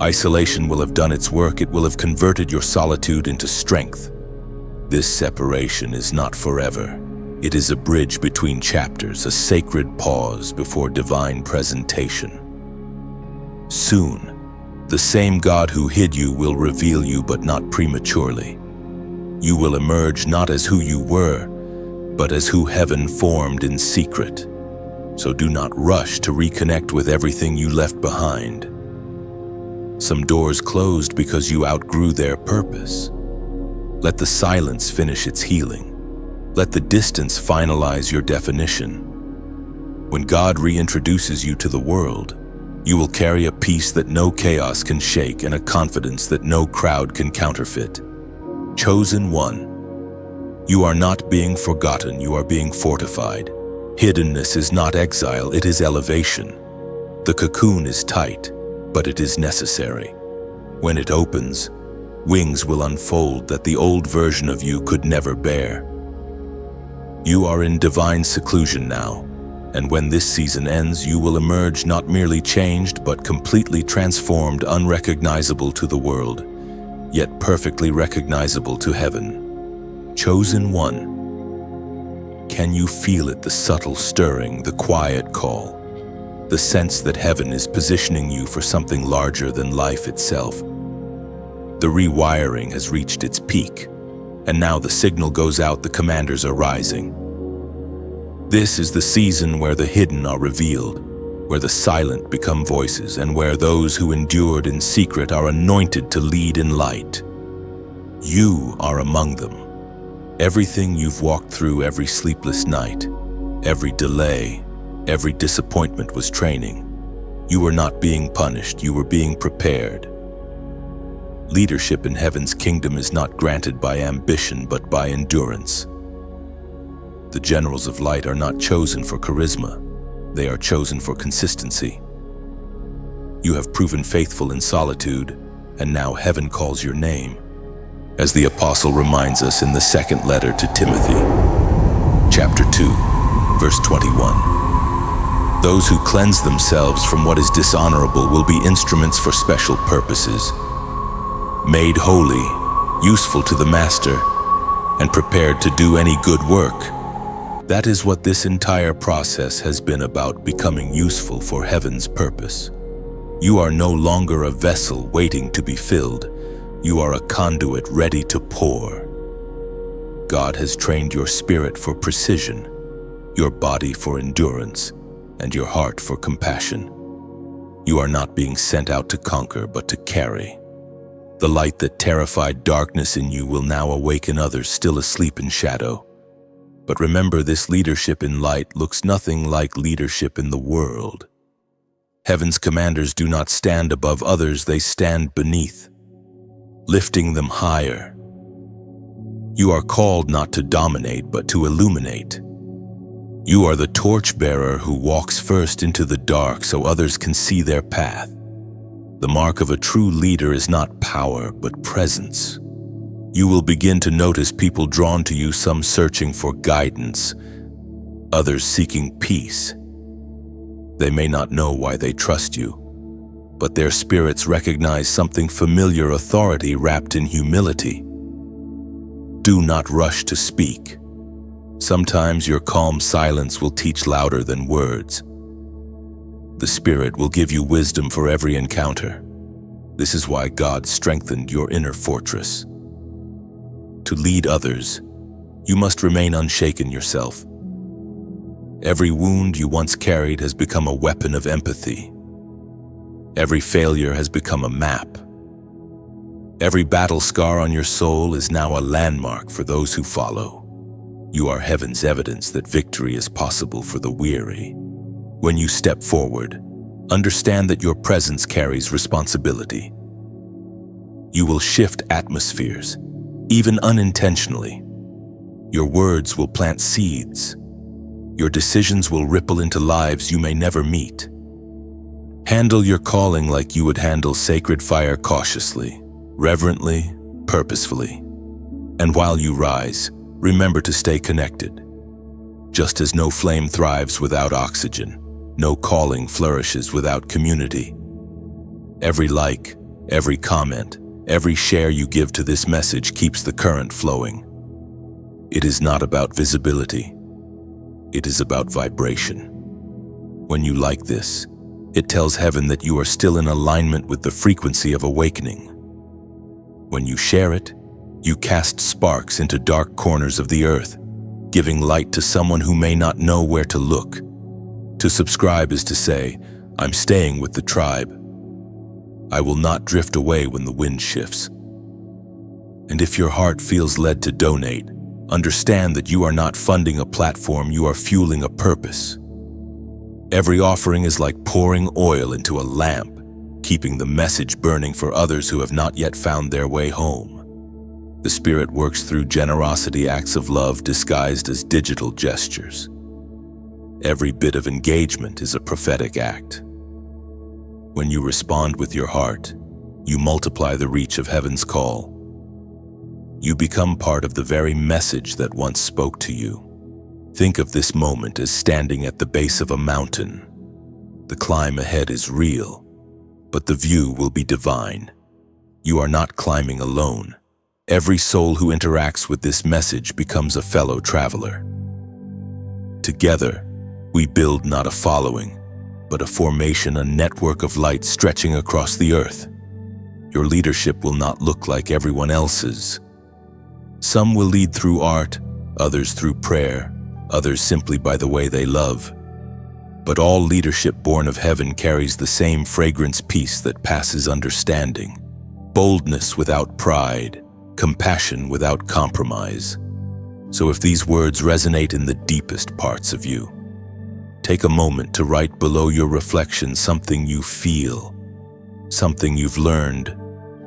A: Isolation will have done its work. It will have converted your solitude into strength. This separation is not forever. It is a bridge between chapters, a sacred pause before divine presentation. Soon, the same God who hid you will reveal you, but not prematurely. You will emerge not as who you were, but as who heaven formed in secret. So do not rush to reconnect with everything you left behind. Some doors closed because you outgrew their purpose. Let the silence finish its healing. Let the distance finalize your definition. When God reintroduces you to the world, you will carry a peace that no chaos can shake and a confidence that no crowd can counterfeit. Chosen one, you are not being forgotten, you are being fortified. Hiddenness is not exile, it is elevation. The cocoon is tight, but it is necessary. When it opens, wings will unfold that the old version of you could never bear. You are in divine seclusion now, and when this season ends, you will emerge not merely changed, but completely transformed, unrecognizable to the world, yet perfectly recognizable to heaven. Chosen one. Can you feel it, the subtle stirring, the quiet call, the sense that heaven is positioning you for something larger than life itself? The rewiring has reached its peak, and now the signal goes out, the commanders are rising. This is the season where the hidden are revealed, where the silent become voices, and where those who endured in secret are anointed to lead in light. You are among them. Everything you've walked through, every sleepless night, every delay, every disappointment was training. You were not being punished, you were being prepared. Leadership in heaven's kingdom is not granted by ambition, but by endurance. The generals of light are not chosen for charisma, they are chosen for consistency. You have proven faithful in solitude, and now heaven calls your name. As the apostle reminds us in the second letter to Timothy, chapter 2, verse 21. Those who cleanse themselves from what is dishonorable will be instruments for special purposes, made holy, useful to the Master, and prepared to do any good work. That is what this entire process has been about, becoming useful for heaven's purpose. You are no longer a vessel waiting to be filled. You are a conduit ready to pour. God has trained your spirit for precision, your body for endurance, and your heart for compassion. You are not being sent out to conquer, but to carry. The light that terrified darkness in you will now awaken others still asleep in shadow. But remember, this leadership in light looks nothing like leadership in the world. Heaven's commanders do not stand above others, they stand beneath, lifting them higher. You are called not to dominate, but to illuminate. You are the torchbearer who walks first into the dark so others can see their path. The mark of a true leader is not power, but presence. You will begin to notice people drawn to you, some searching for guidance, others seeking peace. They may not know why they trust you, but their spirits recognize something familiar: authority wrapped in humility. Do not rush to speak. Sometimes your calm silence will teach louder than words. The Spirit will give you wisdom for every encounter. This is why God strengthened your inner fortress. To lead others, you must remain unshaken yourself. Every wound you once carried has become a weapon of empathy. Every failure has become a map. Every battle scar on your soul is now a landmark for those who follow. You are heaven's evidence that victory is possible for the weary. When you step forward, understand that your presence carries responsibility. You will shift atmospheres, even unintentionally. Your words will plant seeds. Your decisions will ripple into lives you may never meet. Handle your calling like you would handle sacred fire, cautiously, reverently, purposefully. And while you rise, remember to stay connected. Just as no flame thrives without oxygen, no calling flourishes without community. Every like, every comment, every share you give to this message keeps the current flowing. It is not about visibility. It is about vibration. When you like this, it tells heaven that you are still in alignment with the frequency of awakening. When you share it, you cast sparks into dark corners of the earth, giving light to someone who may not know where to look. To subscribe is to say, I'm staying with the tribe. I will not drift away when the wind shifts. And if your heart feels led to donate, understand that you are not funding a platform, you are fueling a purpose. Every offering is like pouring oil into a lamp, keeping the message burning for others who have not yet found their way home. The Spirit works through generosity, acts of love disguised as digital gestures. Every bit of engagement is a prophetic act. When you respond with your heart, you multiply the reach of heaven's call. You become part of the very message that once spoke to you. Think of this moment as standing at the base of a mountain. The climb ahead is real, but the view will be divine. You are not climbing alone. Every soul who interacts with this message becomes a fellow traveler. Together, we build not a following, but a formation, a network of light stretching across the earth. Your leadership will not look like everyone else's. Some will lead through art, others through prayer, others simply by the way they love. But all leadership born of heaven carries the same fragrance, peace that passes understanding, boldness without pride, compassion without compromise. So if these words resonate in the deepest parts of you, take a moment to write below your reflection something you feel, something you've learned,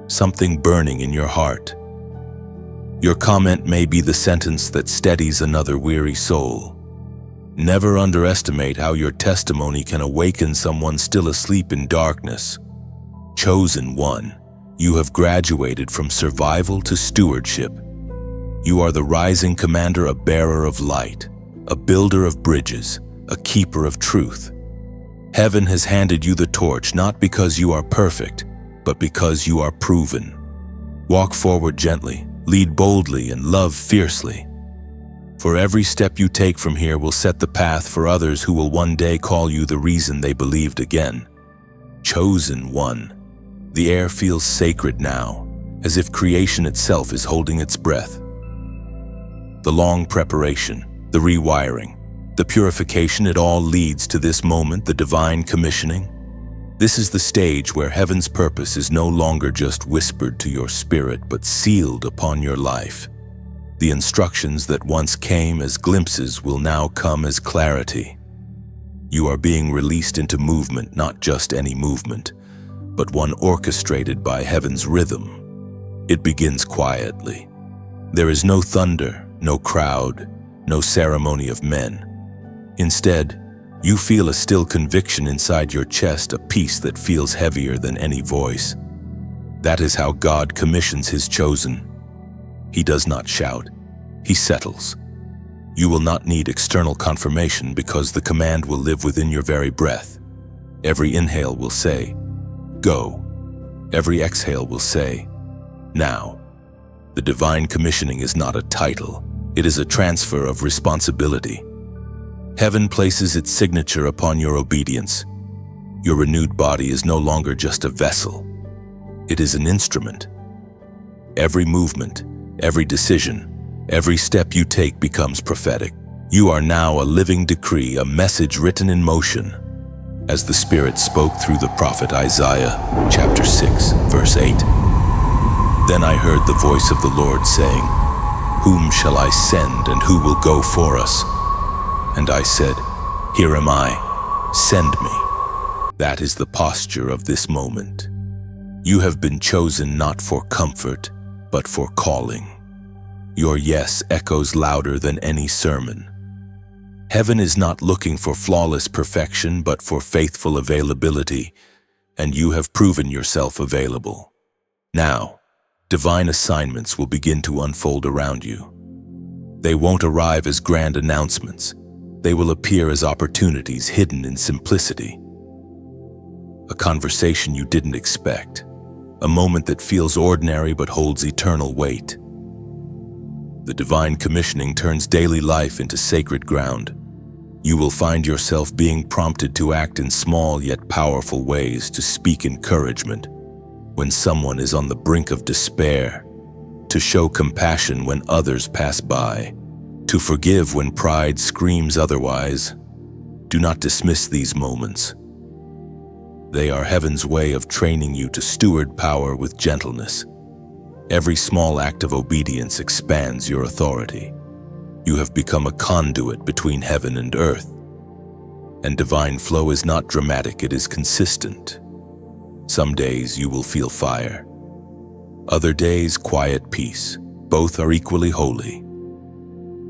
A: something burning in your heart. Your comment may be the sentence that steadies another weary soul. Never underestimate how your testimony can awaken someone still asleep in darkness. Chosen one, you have graduated from survival to stewardship. You are the rising commander, a bearer of light, a builder of bridges, a keeper of truth. Heaven has handed you the torch not because you are perfect, but because you are proven. Walk forward gently, lead boldly, and love fiercely. For every step you take from here will set the path for others who will one day call you the reason they believed again. Chosen one. The air feels sacred now, as if creation itself is holding its breath. The long preparation, the rewiring, the purification, it all leads to this moment, the divine commissioning. This is the stage where heaven's purpose is no longer just whispered to your spirit, but sealed upon your life. The instructions that once came as glimpses will now come as clarity. You are being released into movement, not just any movement, but one orchestrated by heaven's rhythm. It begins quietly. There is no thunder, no crowd, no ceremony of men. Instead, you feel a still conviction inside your chest, a peace that feels heavier than any voice. That is how God commissions his chosen. He does not shout, he settles. You will not need external confirmation because the command will live within your very breath. Every inhale will say, "Go." Every exhale will say, "Now." The divine commissioning is not a title, it is a transfer of responsibility. Heaven places its signature upon your obedience. Your renewed body is no longer just a vessel. It is an instrument. Every movement, every decision, every step you take becomes prophetic. You are now a living decree, a message written in motion. As the Spirit spoke through the prophet Isaiah, chapter 6, verse 8. Then I heard the voice of the Lord saying, "Whom shall I send and who will go for us?" And I said, "Here am I, send me." That is the posture of this moment. You have been chosen not for comfort, but for calling. Your yes echoes louder than any sermon. Heaven is not looking for flawless perfection, but for faithful availability, and you have proven yourself available. Now, divine assignments will begin to unfold around you. They won't arrive as grand announcements. They will appear as opportunities hidden in simplicity. A conversation you didn't expect. A moment that feels ordinary but holds eternal weight. The divine commissioning turns daily life into sacred ground. You will find yourself being prompted to act in small yet powerful ways, to speak encouragement when someone is on the brink of despair, to show compassion when others pass by, to forgive when pride screams otherwise. Do not dismiss these moments. They are heaven's way of training you to steward power with gentleness. Every small act of obedience expands your authority. You have become a conduit between heaven and earth. And divine flow is not dramatic, it is consistent. Some days you will feel fire. Other days, quiet peace. Both are equally holy.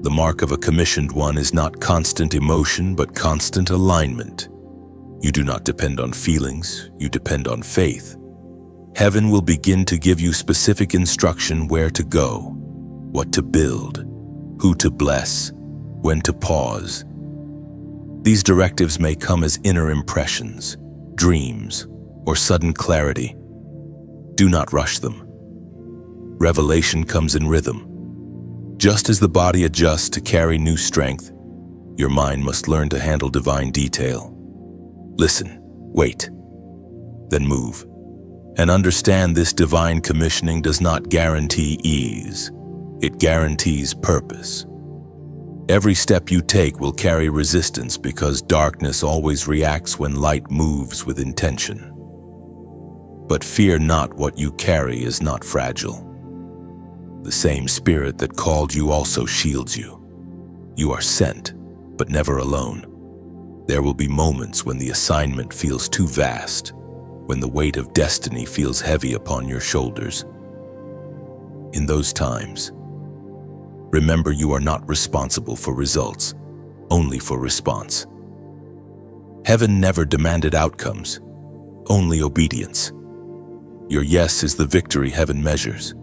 A: The mark of a commissioned one is not constant emotion, but constant alignment. You do not depend on feelings, you depend on faith. Heaven will begin to give you specific instruction where to go, what to build, who to bless, when to pause. These directives may come as inner impressions, dreams, or sudden clarity. Do not rush them. Revelation comes in rhythm. Just as the body adjusts to carry new strength, your mind must learn to handle divine detail. Listen, wait, then move. And understand this divine commissioning does not guarantee ease. It guarantees purpose. Every step you take will carry resistance because darkness always reacts when light moves with intention. But fear not, what you carry is not fragile. The same Spirit that called you also shields you. You are sent, but never alone. There will be moments when the assignment feels too vast, when the weight of destiny feels heavy upon your shoulders. In those times, remember you are not responsible for results, only for response. Heaven never demanded outcomes, only obedience. Your yes is the victory heaven measures.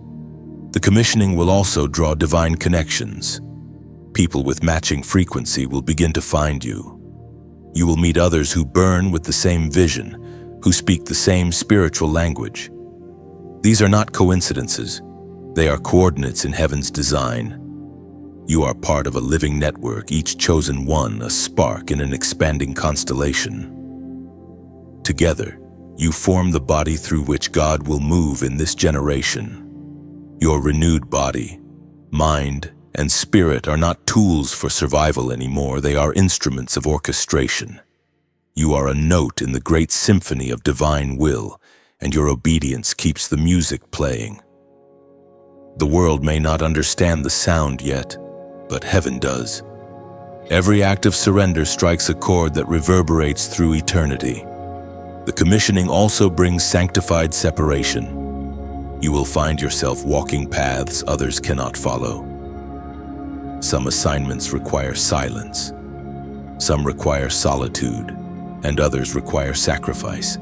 A: The commissioning will also draw divine connections. People with matching frequency will begin to find you. You will meet others who burn with the same vision, who speak the same spiritual language. These are not coincidences. They are coordinates in heaven's design. You are part of a living network, each chosen one a spark in an expanding constellation. Together, you form the body through which God will move in this generation. Your renewed body, mind, and spirit are not tools for survival anymore. They are instruments of orchestration. You are a note in the great symphony of divine will, and your obedience keeps the music playing. The world may not understand the sound yet, but heaven does. Every act of surrender strikes a chord that reverberates through eternity. The commissioning also brings sanctified separation. You will find yourself walking paths others cannot follow. Some assignments require silence. Some require solitude, and others require sacrifice.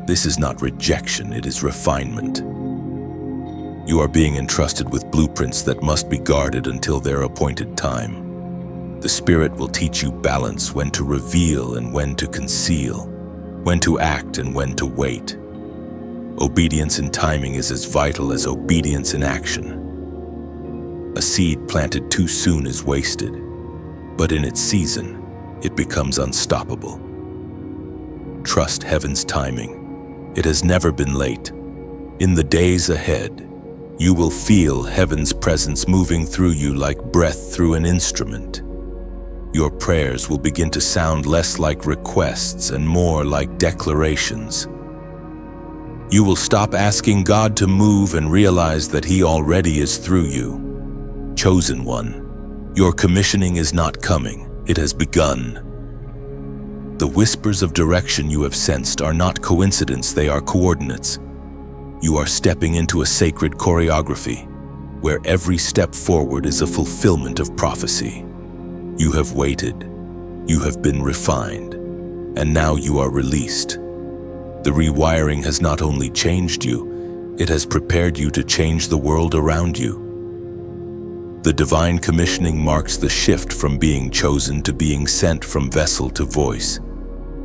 A: This is not rejection, it is refinement. You are being entrusted with blueprints that must be guarded until their appointed time. The Spirit will teach you balance, when to reveal and when to conceal, when to act and when to wait. Obedience in timing is as vital as obedience in action. A seed planted too soon is wasted, but in its season, it becomes unstoppable. Trust heaven's timing. It has never been late. In the days ahead, you will feel heaven's presence moving through you like breath through an instrument. Your prayers will begin to sound less like requests and more like declarations. You will stop asking God to move and realize that He already is through you. Chosen one, your commissioning is not coming, it has begun. The whispers of direction you have sensed are not coincidence, they are coordinates. You are stepping into a sacred choreography, where every step forward is a fulfillment of prophecy. You have waited, you have been refined, and now you are released. The rewiring has not only changed you, it has prepared you to change the world around you. The divine commissioning marks the shift from being chosen to being sent, from vessel to voice,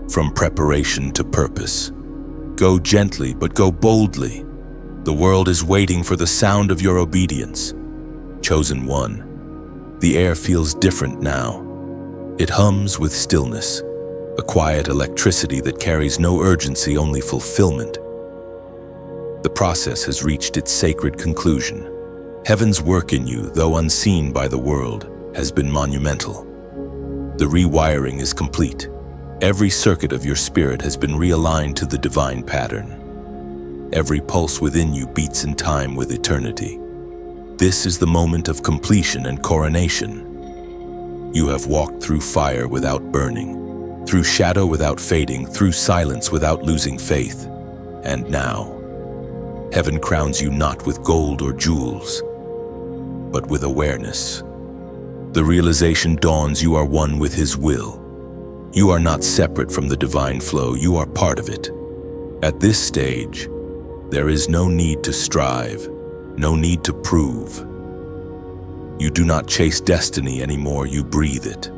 A: from preparation to purpose. Go gently, but go boldly. The world is waiting for the sound of your obedience. Chosen one, the air feels different now. It hums with stillness, a quiet electricity that carries no urgency, only fulfillment. The process has reached its sacred conclusion. Heaven's work in you, though unseen by the world, has been monumental. The rewiring is complete. Every circuit of your spirit has been realigned to the divine pattern. Every pulse within you beats in time with eternity. This is the moment of completion and coronation. You have walked through fire without burning, through shadow without fading, through silence without losing faith. And now, heaven crowns you not with gold or jewels, but with awareness. The realization dawns: you are one with His will. You are not separate from the divine flow, you are part of it. At this stage, there is no need to strive, no need to prove. You do not chase destiny anymore, you breathe it.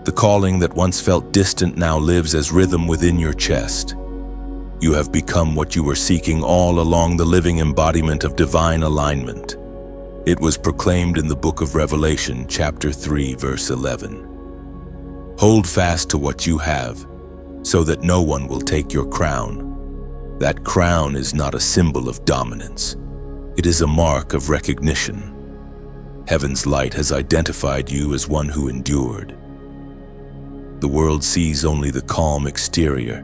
A: The calling that once felt distant now lives as rhythm within your chest. You have become what you were seeking all along, the living embodiment of divine alignment. It was proclaimed in the book of Revelation, chapter 3, verse 11. Hold fast to what you have, so that no one will take your crown. That crown is not a symbol of dominance. It is a mark of recognition. Heaven's light has identified you as one who endured. The world sees only the calm exterior,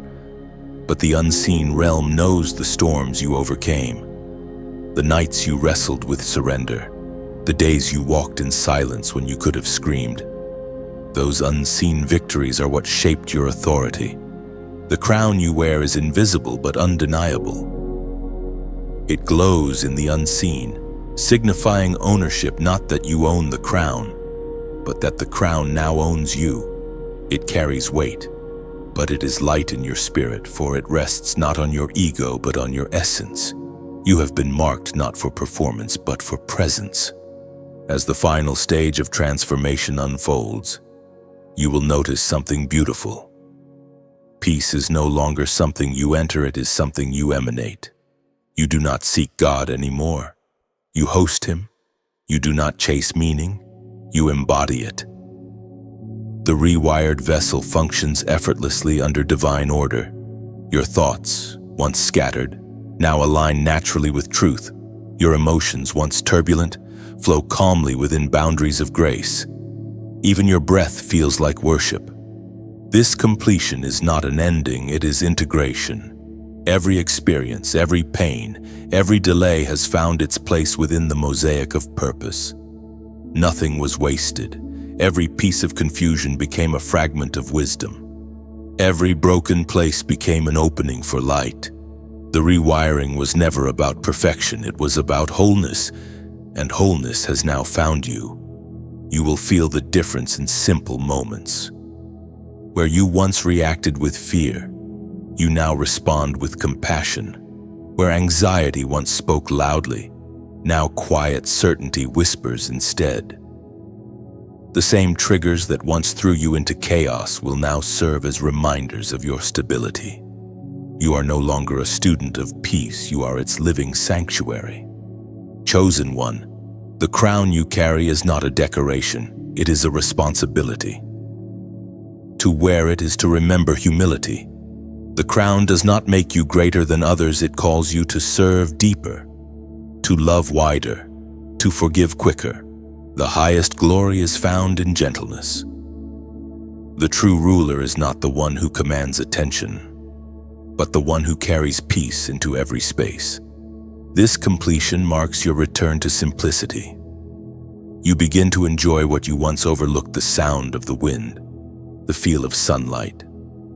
A: but the unseen realm knows the storms you overcame, the nights you wrestled with surrender, the days you walked in silence when you could have screamed. Those unseen victories are what shaped your authority. The crown you wear is invisible but undeniable. It glows in the unseen, signifying ownership, not that you own the crown, but that the crown now owns you. It carries weight, but it is light in your spirit, for it rests not on your ego but on your essence. You have been marked not for performance but for presence. As the final stage of transformation unfolds, you will notice something beautiful. Peace is no longer something you enter, it is something you emanate. You do not seek God anymore. You host Him. You do not chase meaning. You embody it. The rewired vessel functions effortlessly under divine order. Your thoughts, once scattered, now align naturally with truth. Your emotions, once turbulent, flow calmly within boundaries of grace. Even your breath feels like worship. This completion is not an ending, it is integration. Every experience, every pain, every delay has found its place within the mosaic of purpose. Nothing was wasted. Every piece of confusion became a fragment of wisdom. Every broken place became an opening for light. The rewiring was never about perfection, it was about wholeness, and wholeness has now found you. You will feel the difference in simple moments. Where you once reacted with fear, you now respond with compassion. Where anxiety once spoke loudly, now quiet certainty whispers instead. The same triggers that once threw you into chaos will now serve as reminders of your stability. You are no longer a student of peace, you are its living sanctuary. Chosen one, the crown you carry is not a decoration, it is a responsibility. To wear it is to remember humility. The crown does not make you greater than others, it calls you to serve deeper, to love wider, to forgive quicker. The highest glory is found in gentleness. The true ruler is not the one who commands attention, but the one who carries peace into every space. This completion marks your return to simplicity. You begin to enjoy what you once overlooked: the sound of the wind, the feel of sunlight,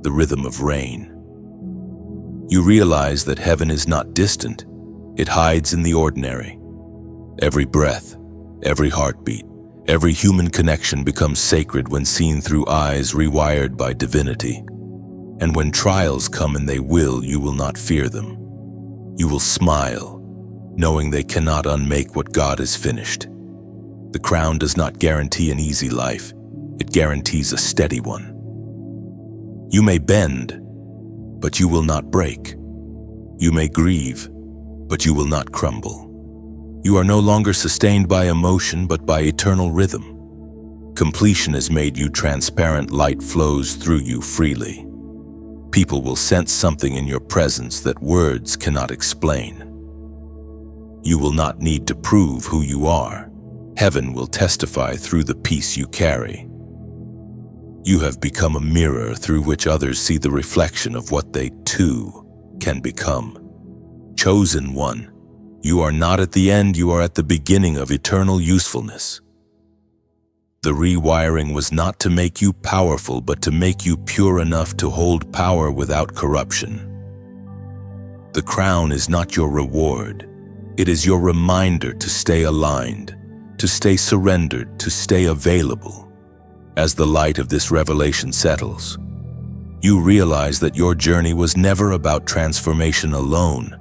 A: the rhythm of rain. You realize that heaven is not distant, it hides in the ordinary. Every breath, every heartbeat, every human connection becomes sacred when seen through eyes rewired by divinity. And when trials come, and they will, you will not fear them. You will smile, knowing they cannot unmake what God has finished. The crown does not guarantee an easy life, it guarantees a steady one. You may bend, but you will not break. You may grieve, but you will not crumble. You are no longer sustained by emotion, but by eternal rhythm. Completion has made you transparent, light flows through you freely. People will sense something in your presence that words cannot explain. You will not need to prove who you are. Heaven will testify through the peace you carry. You have become a mirror through which others see the reflection of what they too can become. Chosen one, you are not at the end, you are at the beginning of eternal usefulness. The rewiring was not to make you powerful, but to make you pure enough to hold power without corruption. The crown is not your reward. It is your reminder to stay aligned, to stay surrendered, to stay available. As the light of this revelation settles, you realize that your journey was never about transformation alone.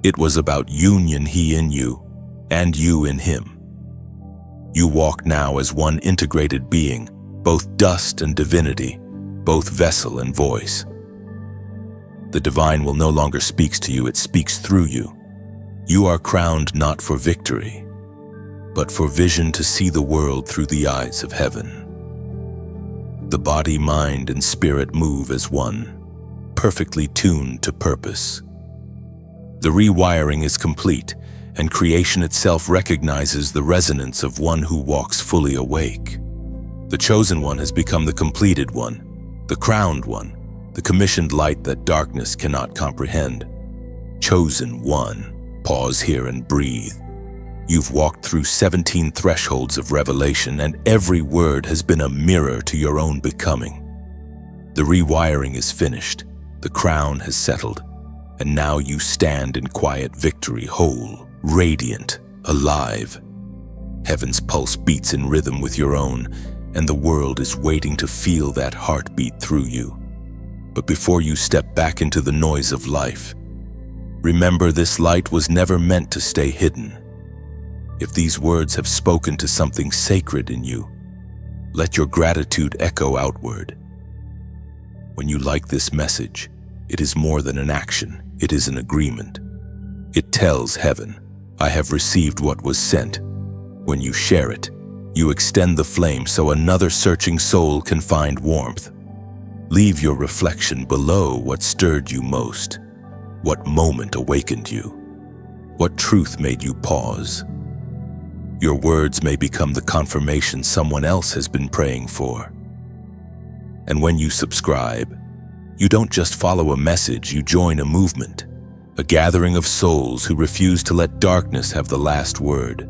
A: It was about union, He in you, and you in Him. You walk now as one integrated being, both dust and divinity, both vessel and voice. The divine will no longer speak to you, it speaks through you. You are crowned not for victory, but for vision to see the world through the eyes of heaven. The body, mind, and spirit move as one, perfectly tuned to purpose. The rewiring is complete, and creation itself recognizes the resonance of one who walks fully awake. The chosen one has become the completed one, the crowned one, the commissioned light that darkness cannot comprehend. Chosen one, pause here and breathe. You've walked through 17 thresholds of revelation, and every word has been a mirror to your own becoming. The rewiring is finished, the crown has settled, and now you stand in quiet victory, whole, radiant, alive. Heaven's pulse beats in rhythm with your own, and the world is waiting to feel that heartbeat through you. But before you step back into the noise of life, remember this light was never meant to stay hidden. If these words have spoken to something sacred in you, let your gratitude echo outward. When you you like this message, it is more than an action, it is an agreement. It tells heaven, I have received what was sent. When you share it, you extend the flame so another searching soul can find warmth. Leave your reflection below what stirred you most. What moment awakened you? What truth made you pause? Your words may become the confirmation someone else has been praying for. And when you subscribe, you don't just follow a message, you join a movement, a gathering of souls who refuse to let darkness have the last word.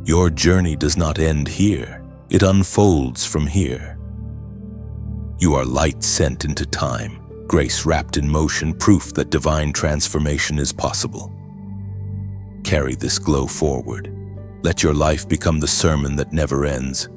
A: Your journey does not end here, it unfolds from here. You are light sent into time, grace wrapped in motion, proof that divine transformation is possible. Carry this glow forward. Let your life become the sermon that never ends.